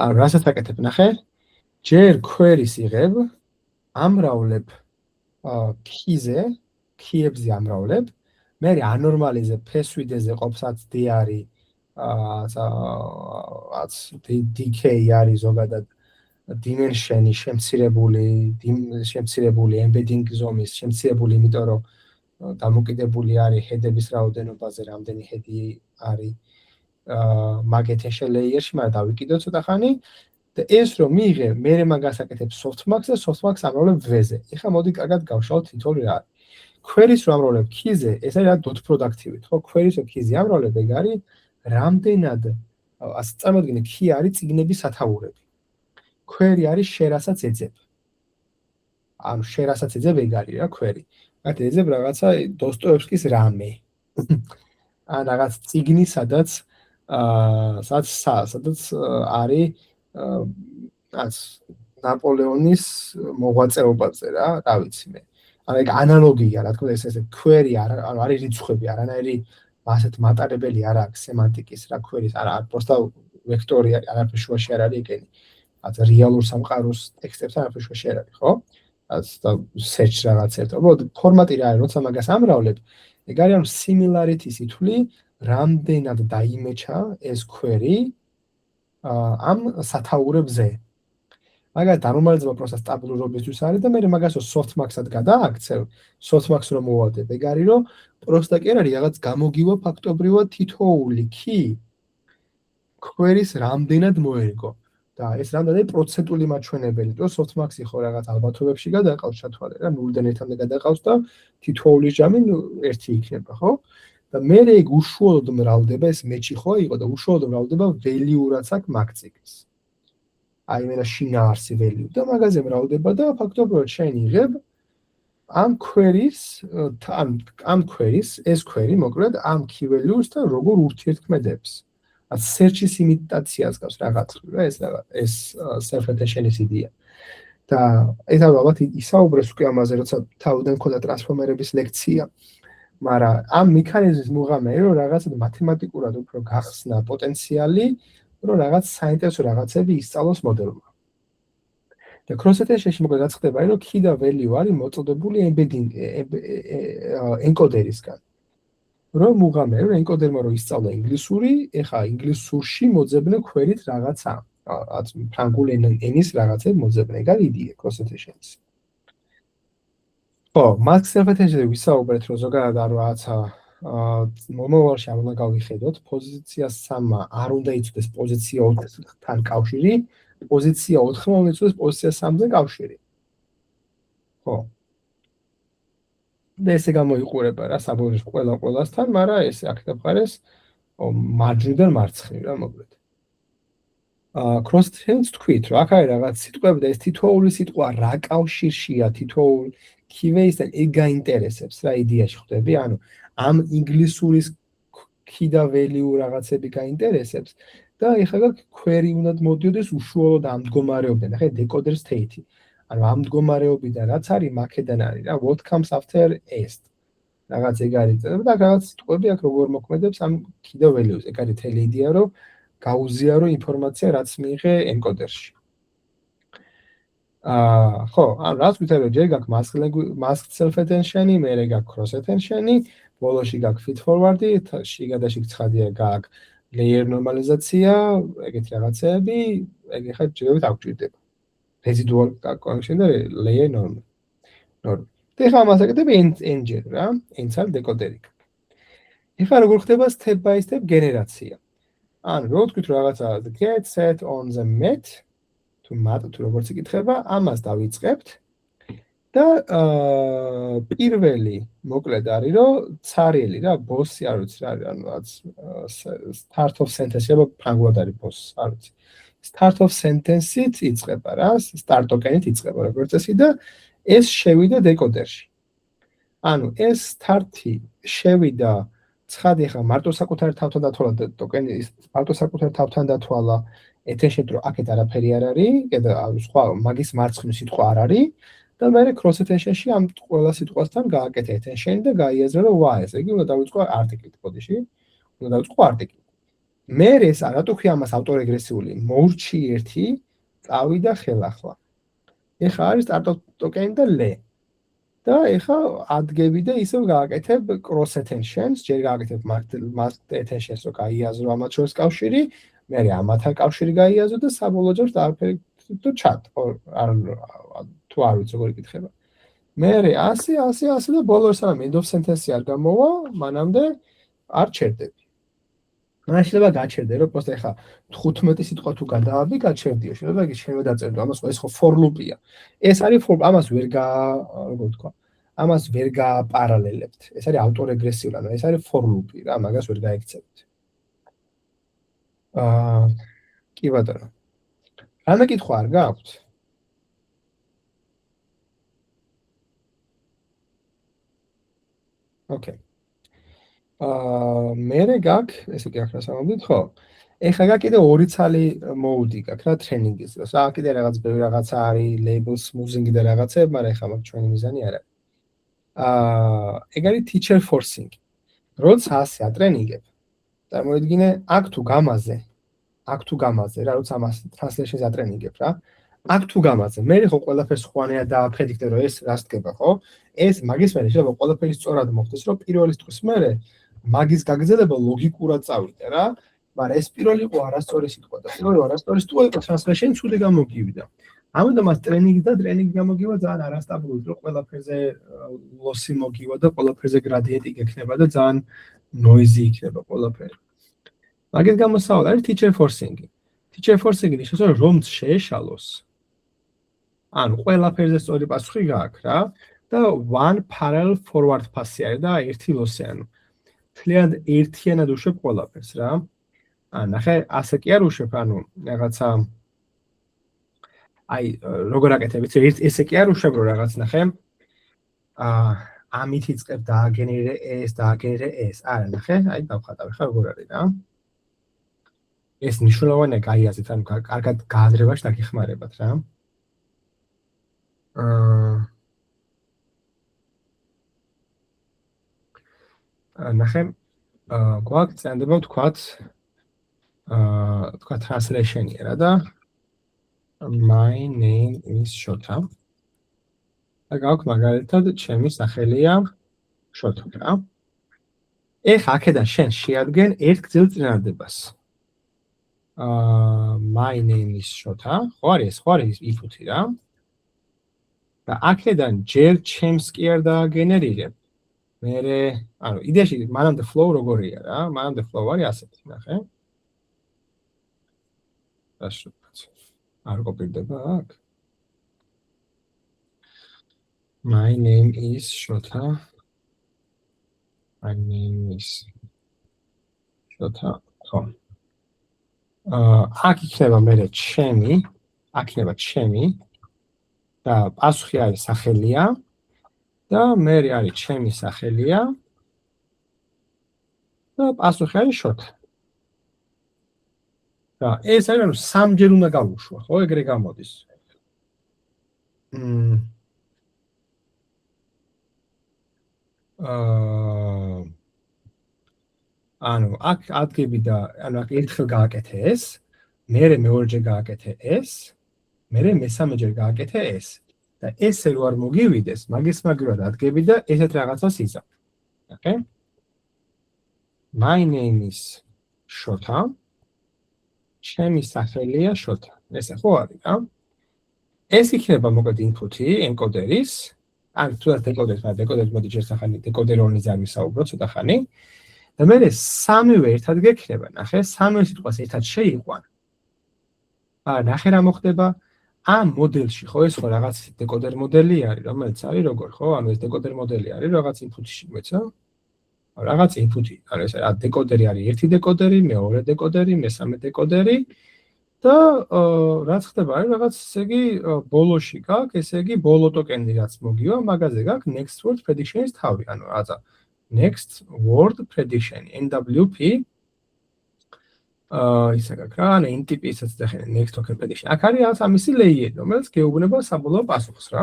რასაც აკეთებ, ნახე? ჯერ query-ს იღებ, ამრავლებ key-ზე, key-ებზე ამრავლებ, მე ანორმალიზებ ფესვიდეზე ყოფსაც d არის dk არის ზოგადად dimension-ი შემცირებული embedding ზომის შემცირებული, იმიტომ რომ დამოკიდებული არის head-ების რაოდენობაზე, რამდენი head-ი არის mag attention layer-ში, მაგრამ დავიკიდო ცოტა ხანი და ეს რომ მიიღე, მე მაგას აკეთებ softmax და softmax ამრავლებ v-ზე. ეხლა მოდი კარგად გავშალოთ თითოეული რა. query-ს რომ ამრავლებ key-ზე, ეს არის dot product-ივით, ხო? query-ს რომ key-ზე ამრავლებ, ეგ არის რამდენად ასე წარმოიდგინე key არის წიგნების სათაურები. query არის შენ-რასაც ეძებ. ანუ შენ-რასაც ეძებ ეგ არის რა query. მაგათ ეძებ რაღაცა დოსტოევსკის რამე. ან რაღაც წიგნი, სადაც არის ნაპოლეონის მოღვაწეობაზე რა, რა ვიცი მე. ანუ ეგ ანალოგია, რა თქმა უნდა, ეს query არის რიცხვები, არანაირი ასეთ მატარებელი არ აქვს სემანტიკის რა query-ს, არა, პროსტა ვექტორი არის, არაფერი შუაში არ არის ეგენი. რაც რეალურ სამყაროს ტექსტებს არაფერი შუაში არ არის, ხო? რაც და search რაღაც ერთ. უბრალოდ ფორმატი რა არის, როცა მაგას ამრავლებ, ეგ არის ამ similarity-ს ითვლი, რამდენად დაიმეჩა ეს query ამ სათაურებზე. მაგას დანორმალიზება პროცესა სტაბილურობისთვის არის და მე მაგას softmax-ად გადააქცევ, softmax რომ მოვადებ, ეგ არის რომ პროსტა კი არ არის, რაღაც გამოგივა ფაქტობრივად თითოეული key query-ს რამდენად მოერგო. და ეს რამდენად პროცენტული მაჩვენებელი, რომ softmax-ი ხო რაღაც ალბათობებში გადაყავს ჩათვალე რა, 0-დან 1-მდე გადაყავს და თითოეული ჟამი 1 იქნება, ხო? და მე ეგ უშუალოდ მრავლდება, ეს მეჩი ხო იყო და უშუალოდ მრავლდება value-რაც აქვს მაგ წიგნს. აი მე შინაარსი value და მაგაზე მრავლდება და ფაქტობრივად შენ იღებ ამ query-ს, ამ query-ს, ეს query მოკლედ ამ key values-თან როგორ ურთიერთქმედებს. რაც search-ის იმიტაციას გავს რაღაც რა, ეს self attention-ის იდეა. და ეს ალბათ ისაუბრეს უკვე ამაზე, როცა თავიდან მქონდა ტრანსფორმერების ლექცია. მაგრამ ამ მექანიზმის მუღამე რომ რაღაც მათემატიკურად უფრო გახსნა პოტენციალი, რომ რაღაც საინტერესო რაღაცები ისწავლოს მოდელმა. და cross attention-ში მოკლედ რაც ხდება, რომ key და value არის მოწოდებული embedding encoder-ისგან. რომ მუღამე რომ encoder-მა რო ისწავლა ინგლისური, ეხა ინგლისურში მოძებნე query-თ რაღაცა, რაც ფრანგულ ენის რაღაცებს მოძებნე, ეგ არის იდეა cross attention-ის. ხო, mask self attention-ზე ვისაუბრეთ, რომ ზოგადად რაღაცა მომავალში არ უნდა გავიხედოთ, პოზიცია 3 არ უნდა იცოდეს პოზიცია 4-თან კავშირი, პოზიცია 4 უნდა იცოდეს პოზიცია 3-ზე კავშირი. ხო. და ესე გამოიყურება რა საბოლოოში ყველასთან, მაგრამ ეს აქეთ მხარეს მარჯვნიდან მარცხნივ რა მოკლედ. cross-reference თქვით, რომ აქ არის რაღაც სიტყვები და ეს თითოეული სიტყვა რა კავშირშია თითოეულ keyword-თან ეგ გაინტერესებს რა იდეაში ხვდები, ანუ ამ ინგლისურის key და value რაღაცები გაინტერესებს და ეხლა გაქვს query უნდა მოდიოდეს უშუალოდ ამ მდგომარეობიდან, ახლა decoder state-ი. ანუ ამ მდგომარეობიდან რაც არის მაქედან არის რა what comes after est. რაღაც ეგ არის და რაღაც სიტყვები აქ როგორ მოქმედებს ამ key და values. ეგ არის თელი იდეა, რომ გაუზიარო ინფორმაცია რაც მიიღე encoder-ში. ხო, ან რაც ვიტყვი, ჯერ გაქვს mask self attention-ი, მერე გაქვს cross attention-ი, ბოლოში გაქვს feed forward-ი, შიგადაში ცხადია გაქვს layer normalization, ეგეთი რაღაცეები, ეგ ხა ჯერებით არ გვჭირდება. Residual connection და layer normal. და ხა მას აკეთებ engine რა, engine decoder-ი. ეხლა როგორ ხდება step by step გენერაცია. ანუ რო ვთქვით რაღაცა get set on the mat თუ როგორც იკითხება, ამას დავიწყებთ და პირველი მოკლედ არის რომ ცარიელი რა ბოსი არ ვიცი რა არის ანუ start of sentence-ი აბა ფრანგულად არის boss არ ვიცი start of sentence-ით იწყება რა start token-ით იწყება როგორც წესი და ეს შევიდა decoder-ში. ანუ ეს start-ი შევიდა ცხადი ხა მარტო საკუთარ თავთან დათვალა ტოკენი მარტო საკუთარ თავთან დათვალა attention რომ აქეთ არაფერი არ არის კიდე სხვა მაგის მარცხნივ სიტყვა არ არის და მე cross attention-ში ამ ყველა სიტყვასთან გააკეთე attention და გაიაზრა რომ ვა ეს იგი უნდა დავიწყო article-ით ბოდიში უნდა დავიწყო article. მე ეს რატო ხი ამას ავტორეგრესიული მოურჩი 1 წავიდა ხელახლა. ეხა არის start token და le და ეხა ადგები და ისევ გააკეთებ cross attentions, ჯერ გააკეთებ mask attentions, რომ გაიაზრო ამათ შორის კავშირი, მერე ამათან კავშირი გაიაზრო და საბოლოოდ არაფერი თუ chat არ თუ არ ვიცი როგორ იკითხება. მერე 100 და ბოლოს სანამ end of sentence-ი არ გამოვა, მანამდე არ ჩერდები. მან შეიძლება გაჩერდე, რომ просто ეხა 15 სიტყვა თუ გადააბი, გაჩერდიო, შეიძლება იგი შეიძლება დაწერო, ამას ეს ხო for loop-ია. ეს არის for ამას ვერ როგორ ვთქვა, ამას ვერ გააპარალელებთ. ეს არის ავტორეგრესიული, ანუ ეს არის for loop-ი რა, მაგას ვერ გაიქცევთ. კი ბატონო. რამე კითხვა არ გაქვთ? ოკეი. მერე გაქვს, ესე კი ახლა სამომდით, ხო? ეხლა გაქვს კიდე 2 ცალი mode-ი გაქვს რა ტრენინგის დროს. კიდე რაღაც ბევრი რაღაცა არის, label smoothing და რაღაცები, მაგრამ ეხლა მაგ ჩვენი მიზანი არ არის. ეგ არის teacher forcing. როცა ასე ატრენინგებ, წარმოიდგინე, აქ თუ გამაზე, რა როცა ამას translation-ს ატრენინგებ რა. აქ თუ გამაზე, მე ხო ყველაფერს ხვანია დააფრედიქტე, რომ ეს რას დგება, ხო? ეს მაგის მერე შეიძლება ყველაფერი სწორად მოხდეს, რომ პირველი სიტყვის მერე მაგის გაგრძელება ლოგიკურად წავიდა რა, მაგრამ ეს პირველი იყო არასწორი სიტყვა და პირველი არასწორი სიტყვა იყო translation ცუდი გამოგივიდა. ამიტომ მას ტრენინგი გამოგივა ძალიან არასტაბილური, რომ ყველაფერზე ლოსი მოგივა და ყველაფერზე გრადიენტი გექნება და ძალიან noisy იქნება ყველაფერი. მაგის გამოსავალი არის teacher forcing-ი. teacher forcing-ი ნიშნავს, რომ შეეშალოს. ანუ ყველაფერზე სწორი პასუხი გააქვს რა და one parallel forward pass-ი არის და ერთი ლოსი ანუ თლიანად ერთიანად უშვებ ყველაფერს რა. ნახე, ასე კი არ უშვებ, ანუ რაღაცა აი როგორ აკეთებ, იცი, ესე კი არ უშვებ რომ რაღაც ნახე. ამით იწყებ დააგენერე ეს. არა, ნახე, აი დავხატავ ხა როგორ არის რა. ეს მნიშვნელოვანია გაიაზრეთ, ანუ კარგად გააზრებაში დაგეხმარებათ რა. ნახე, გვაქვს წანდება ვთქვათ translation-ია რა და my name is Shota. და გაქვს მაგალითად ჩემი სახელია Shota რა. ეხლა აქედან შენ შეადგენ ერთ გრძელ წინადადებას. My name is Shota. ხო არის if-ი რა. და აქედან ჯერ ჩემს კი არ დააგენერირებ. მერე, ანუ იდეაში მანამდე flow როგორია რა? მანამდე flow არის ასეთი, ნახე. დაშრობაც. არ კოპირდება აქ. My name is Shota. My name is Shota. ხო. აქ იქნება მერე ჩემი, აქ იქნება ჩემი და პასუხი არის სახელია და მერე არის ჩემი სახელია და პასუხი არის Shota. და ეს არის რომ სამჯერ უნდა გავუშვა, ხო, ეგრე გამოდის. ანუ აქ ადგები და ანუ აქ ერთხელ გააკეთე ეს, მერე მეორეჯერ გააკეთე ეს, მერე მესამეჯერ გააკეთე ეს. და ესე რო არ მოგივიდეს, მაგისმაგრად ადგები და ესეთ რაღაცას იზამ. Okay? My name is Shota. ჩემი სახელია Shota. ესე ხო არის, რა? ეს იქნება მოკლედ input-ი encoder-ის. ან თუ დეკოდერს, მაგრამ დეკოდერს მოდი შესახანი დეკოდერონის არ ვისაუბროთ ცოტა ხანი. და მე სამივე ერთად გექნება, ნახე, სამივე სიტყვას ერთად შეიყვან. ნახე რა მოხდება? ამ მოდელში, ხო, ეს ხო რაღაც დეკოდერ მოდელი არის, რომელიც არის როგორ, ხო? ანუ ეს დეკოდერ მოდელი არის რაღაც input-ში, მოიცა? რაღაც input-ი, ანუ ეს დეკოდერი არის ერთი დეკოდერი, მეორე დეკოდერი, მესამე დეკოდერი. და რაც ხდება არის რაღაც ესე იგი ბოლოში გაქვს, ესე იგი ბოლო ტოკენი რაც მოგივა, მაგაზე გაქვს next word prediction-ის თავი, ანუ რაცა next word prediction NWP ისე გაქვს რა, ანუ NTP-საც დახენა next token prediction. აქ არის რაღაც ამისი layer, რომელიც გეუბნება საბოლოო პასუხს რა.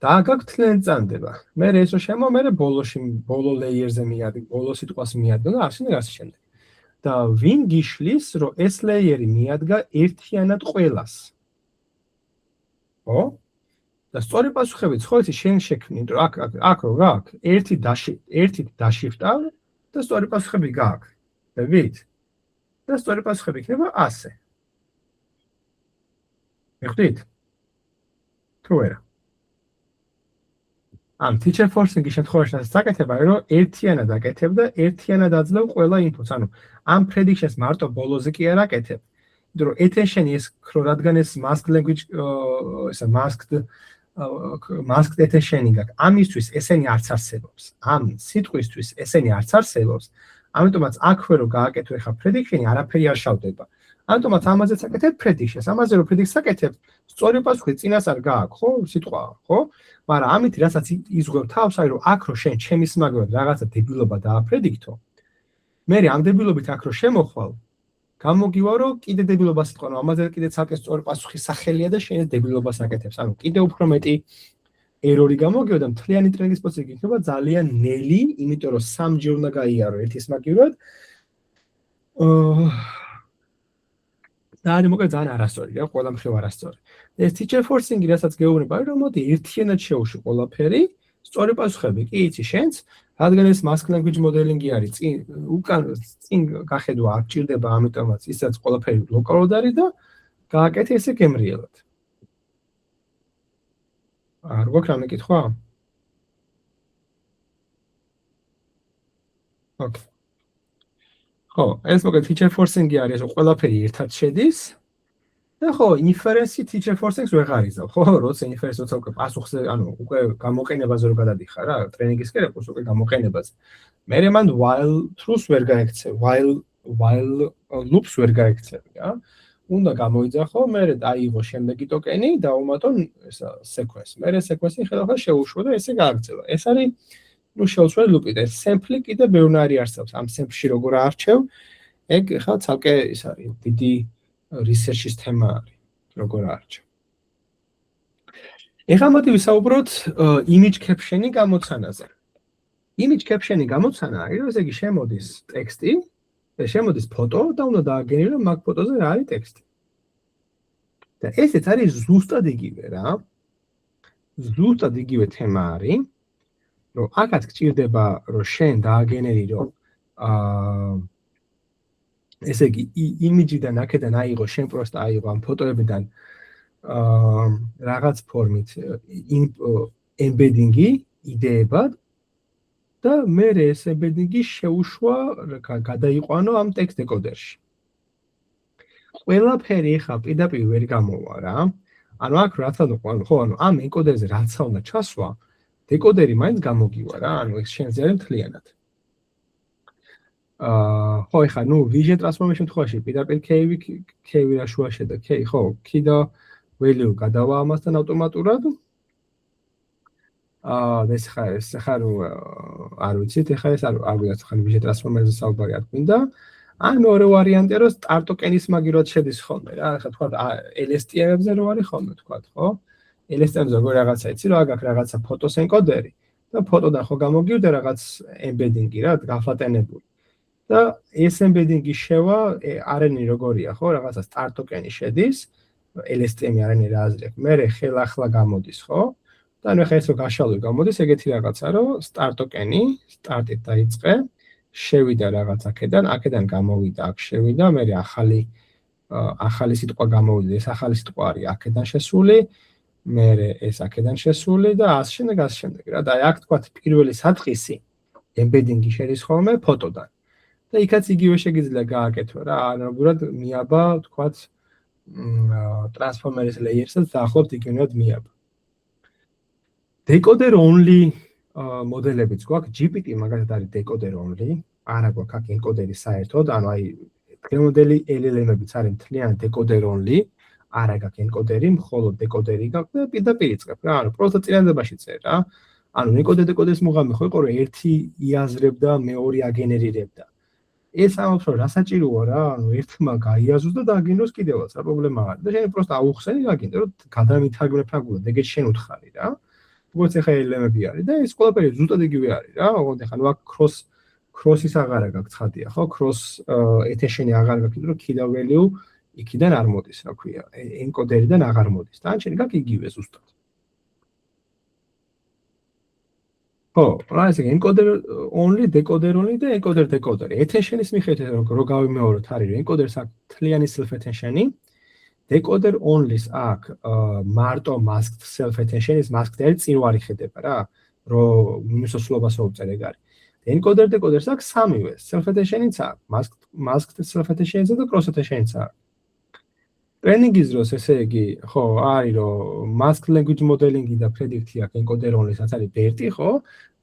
და გაქვს თლიანი წანდება. მე ეს რო შემო, მე ბოლოში ბოლო layer-ზე მიადგა, ბოლო სიტყვას მიადგა და ასე შემდეგ. და ვინ გიშლის, რომ ეს ლეიერი მიადგა ერთიანად ყველას. ხო? და სწორი პასუხებიც ხო იცი შენ შექმნი, რომ აქ რო გაქვს, ერთი დაშიფტავ და სწორი პასუხები გაქვს. დებით? და სწორი პასუხები იქნება ასე. მიხდით? თუ არა? ამ teacher forcing-ის შემთხვევაში საკეთება არის, რომ ერთიანად აკეთებ და ერთიანად აძლევ ყველა inputs. ანუ ამ predictions მარტო ბოლოზე კი არ აკეთებ. იმიტომ რომ attention-ი ეს რადგან ეს masked language ესა masked attention-ი გაქვს. ამისთვის ესენი არც არსებობს. ამ სიტყვისთვის ესენი არც არსებობს. ამიტომაც აქვე რო გააკეთო ეხა prediction-ი არაფერი არ შავდება. ამიტომაც ამაზეც აკეთებ predictions. ამაზე რო predict-ს აკეთებ, სწორი პასუხი წინას არ გააქვს, ხო? სიტყვა, ხო? მაგრამ ამით რასაც იზღვევ თავს, აი რომ აქ რო შენ ჩემის მაგალითად რაღაცა დებილობა დააპრედიქტო, მე ამ დებილობით აქ რო შემოხვალ, გამოგივა რომ კიდე დებილობას იტყვა, რომ ამაზე კიდე ცალკე სწორი პასუხი სახელია და შენ ეს დებილობას აკეთებს. ანუ კიდე უფრო მეტი ერორი გამოგივა და მთლიანი ტრენინგის პროცესი იქნება ძალიან ნელი, იმიტომ რომ სამჯერ უნდა გაიარო ერთის მაგივრად. და არის მოკლედ ძალიან არასწორი, რა, ყველა მხრივ არასწორი. ეს teacher forcing-ი რასაც გეუბნება, რომ მოდი ერთიანად შევუში ყველაფერი, სწორი პასუხები კი იცი შენც, რადგან ეს masked language modeling-ი არის, წინ გახედვა არ ჭირდება, ამიტომაც ისაც ყველაფერი ლოკალურად არის და გააკეთე ესე გემრიელად. არ გვაქვს რამე კითხვა? ოკეი. ხო, ეს მოკლედ teacher forcing-ი არის, რომ ყველაფერი ერთად შედის. და ხო, inference teacher forcing-ს ვეღარ იზავ, ხო? როცა inference როცა უკვე პასუხზე, ანუ უკვე გამოყენებაზე რო გადადიხარ რა, ტრენინგის კერებს უკვე გამოყენებაზე. მე მან while truth ვერ გაიქცევ, while loops ვერ გაიქცევი რა. უნდა გამოიძახო, მე დაიღო შემდეგი ტოკენი და უმატონ ესა sequence. მე sequence-ი ხელახლა შეუშვა და ესე გააგრძელა. ეს არის ნუ შეუცვლელი ლუპი და sample კიდე ბევრი არსებობს. ამ sample-ში როგორ აარჩევ, ეგ ხა ცალკე ის არის დიდი research-ის თემა არის, როგორ აარჩევ. ეხლა მოდი ვისაუბროთ image caption-ი გამოცანაზე. Image caption-ი გამოცანა არის, რომ ესე იგი შემოდის ტექსტი, შემოდის ფოტო და უნდა დააგენირო მაგ ფოტოზე რა არის ტექსტი. და ესეც არის ზუსტად იგივე რა. ზუსტად იგივე თემა არის, რომ აქაც გჭირდება, რომ შენ დააგენერირო ესე იგი იმიჯიდან აქედან აიღო შენ პროსტა აიღო ამ ფოტოებიდან რაღაც ფორმით embedding-ი იდეებად და მე ეს embedding-ი შეუშვა გადაიყვანო ამ text decoder-ში. ყველაფერი ხა პირდაპირ ვერ გამოვა რა. ანუ აქ რა თქმა უნდა, ხო, ანუ ამ encoder-ზე რაც უნდა ჩასვა, decoder-ი მაინც გამოგივა რა, ანუ ეს შენზე არის მთლიანად. ხო, ეხლა ნუ vision transformation შემთხვევაში პირდაპირ k-ი რა შუაში და k, ხო, k და value გადავა ამასთან ავტომატურად. ეს ხა ნუ არ ვიცით, ეხლა ეს არ გვიაქვს ხან vision transformation-ზე საუბარი არ გვინდა. ან მეორე ვარიანტია რომ start token-ის მაგირად შედის ხოლმე რა, ეხლა თქვა LSTM-ებზე რო არის ხოლმე თქვა, ხო? LSTM-ზე როგორ რაღაცა იცი, რომ აქ რაღაცა ფოტოს encoder-ი და ფოტოდან ხო გამოგივდა რაღაც embedding-ი რა, გაფლატენებული. და ეს embedding-ი შევა RNA როგორია, ხო, რაღაცა start token-ი შედის, LSTM-ი RNA რა აზრია, მერე ხელახლა გამოდის, ხო? და ანუ ეხლა ეს რო გაშალვი გამოდის, ეგეთი რაღაცა, რომ start token-ი, start-ით დაიწყე, შევიდა რაღაც აქედან გამოვიდა, აქ შევიდა, მერე ახალი სიტყვა გამოვიდა, ეს ახალი სიტყვა არის აქედან შესული, მერე ეს აქედან შესული და ასე შემდეგ რა. და აქ თქვა პირველი საწყისი embedding-ი შედის ხოლმე ფოტოდან. და იქაც იგივე შეგიძლია გააკეთო რა, ანალოგურად მიაბა თქვა transformer-ის layer-საც დაახლოებით იგივედ მიაბა. Decoder only მოდელებიც გვაქვს, GPT მაგალითად არის decoder only, არა გვაქვს აქ encoder-ი საერთოდ, ანუ აი დღევანდელი LLM-ებიც არის მთლიანად decoder only, არა გაქვს encoder-ი, მხოლოდ decoder-ი გაქვს და პირდაპირ იწყებ რა, ანუ პროსტა წინადებაში წერ რა. ანუ encoder-decoder-ის მუღამი ხო იყო, რომ ერთი იაზრებდა, მეორე აგენერირებდა. ეს ამბობს, რომ რა საჭიროა რა, ანუ ერთმა გაიაზროს და დააგენეროს კიდევაც, რა პრობლემა არის. და შენ პროსტა აუხსენი გაგინდა, რომ გადამითარგმნე ფრანგულად, ეგეც შენ უთხარი რა. როგორც ახლა LLM-ები არის და ეს ყველაფერი ზუსტად იგივე არის რა. ოღონდ ახლა ნუ აქ cross-ის აღარა გაქვს ხადია, ხო? cross attention-ი აღარ გაქვს, რომ key value იქიდან არ მოდის, რა ქვია, encoder-დან აღარ მოდის. და შენ გაქვს იგივე ზუსტად. ხო, რა ესე encoder only, decoder only და encoder decoder. attention-ის მიხედვით რო გავიმეოროთ არის, რომ encoder-ს აქვს თლიანი self attention-ი. Decoder only-ს აქვს მარტო masked self attention-ის masked არის წინვარი ხედება რა, რომ მინუსოსლობას აუწერ ეგ არის. Encoder decoder-ს აქვს სამივე, self attention-იც აქვს, masked self attention-იც და cross attention-იც აქვს. Training-ის დროს ესე იგი, ხო, არის რომ masked language modeling-ი და predict-ი აქვს encoder only-საც არის BERT-ი, ხო?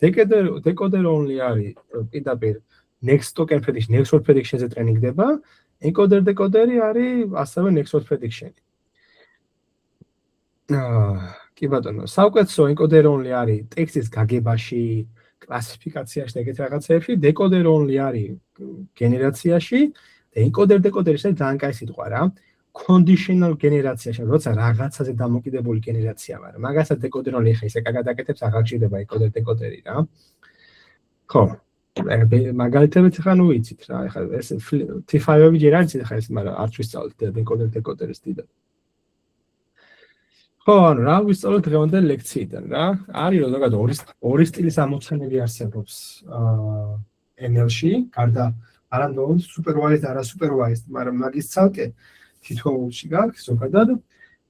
Decoder only არის პირდაპირ next token prediction, next word prediction-ზე ტრენინგდება. Encoder decoder-ი არის ასევე next word prediction-ი. კი ბატონო, საუკეთესო encoder only არის ტექსტის გაგებაში, კლასიფიკაციაში და ეგეთ რაღაცეებში, decoder only არის გენერაციაში და encoder decoder-ის არის ძალიან კაი სიტყვა რა. Conditional გენერაციაში, როცა რაღაცაზე დამოკიდებული გენერაცია, მაგრამ მაგასაც decoder only ხა ისე კარგად აკეთებს, აღარ ჭირდება encoder decoder-ი რა. ხო. მაგალითებიც ხა ნუ ვიცით რა, ეხლა ეს T5-ები ჯერ არ იცით ხა ეს, მაგრამ არც ვისწავლეთ encoder decoder-ის დიდად. ხო, ანუ რა ვისწავლეთ დღევანდელი ლექციიდან რა? არის რომ ზოგადად ორი სტილის ამოცანები არსებობს ML-ში, გარდა არამედ supervised და არასუპერვაიზდ, მაგრამ მაგის ცალკე თითოეულში გაქვს ზოგადად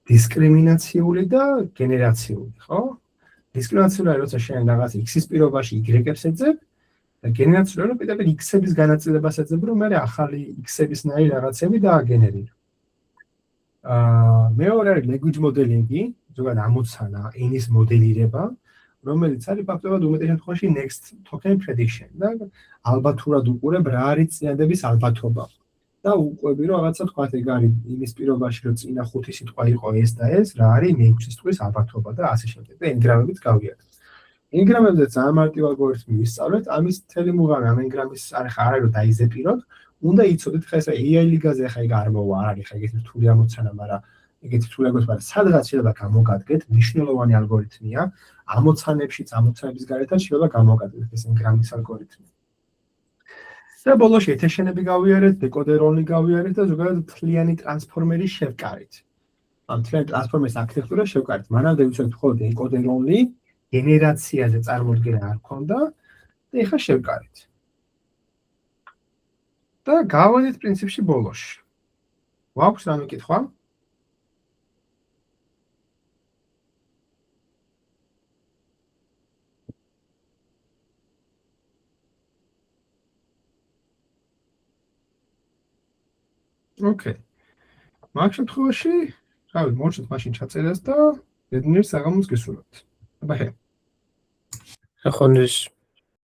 დისკრიმინაციული და გენერაციული, ხო? დისკრიმინაციული არის როცა შენ რაღაც X-ის პირობაში Y-ებს ეძებ და გენერაციული რომ პირდაპირ X-ების განაწილებას ეძებ, რომ მე ახალი X-ების ნაირი რაღაცები დააგენერირო. მეორე არის language modeling-ი, ზოგადად ამოცანა, ენის მოდელირება, რომელიც არის ფაქტობრივად უმეტეს შემთხვევაში next token prediction და ალბათურად უყურებ რა არის წინადების ალბათობა. და უყვები რომ რაღაცა თქვა ეგ არის იმის პირობაში რომ წინა 5 სიტყვა იყო ეს და ეს, რა არის მე-6 სიტყვის ალბათობა და ასე შემდეგ. და ენგრამებით გავიარეთ. ენგრამებზე ძალიან მარტივ ალგორითმი ვისწავლეთ, ამის მთელი მუღამი ამ ენგრამის არის რომ დაიზეპიროთ, უნდა იცოდეთ ხა ეს AI ლიგაზე ხა ეგ არ მოვა, არ არის ხა ეგეთი რთული ამოცანა, მაგრამ ეგეთი რთული ამოცანა, მაგრამ სადღაც შეიძლება გამოგადგეთ, მნიშვნელოვანი ალგორითმია, ამოცანების გარეთაც შეიძლება გამოგადგეთ ეს ენგრამის ალგორითმი. და ბოლოში attention-ები გავიარეთ, decoder only გავიარეთ და ზოგადად მთლიანი ტრანსფორმერის შევკარით. ამ მთლიანი ტრანსფორმერის არქიტექტურა შევკარით. მანამდე ვიცოდეთ მხოლოდ encoder only, გენერაციაზე წარმოდგენა არ ქონდა და ეხლა შევკარით. და გავადეთ პრინციპში ბოლოში. გვაქვს რამე კითხვა? ოკეი. მაგ შემთხვევაში, რავი, მოვუშვით მაშინ ჩაწერას და ბედნიერ საღამოს გესურვებთ. აბა ჰე. ახონდის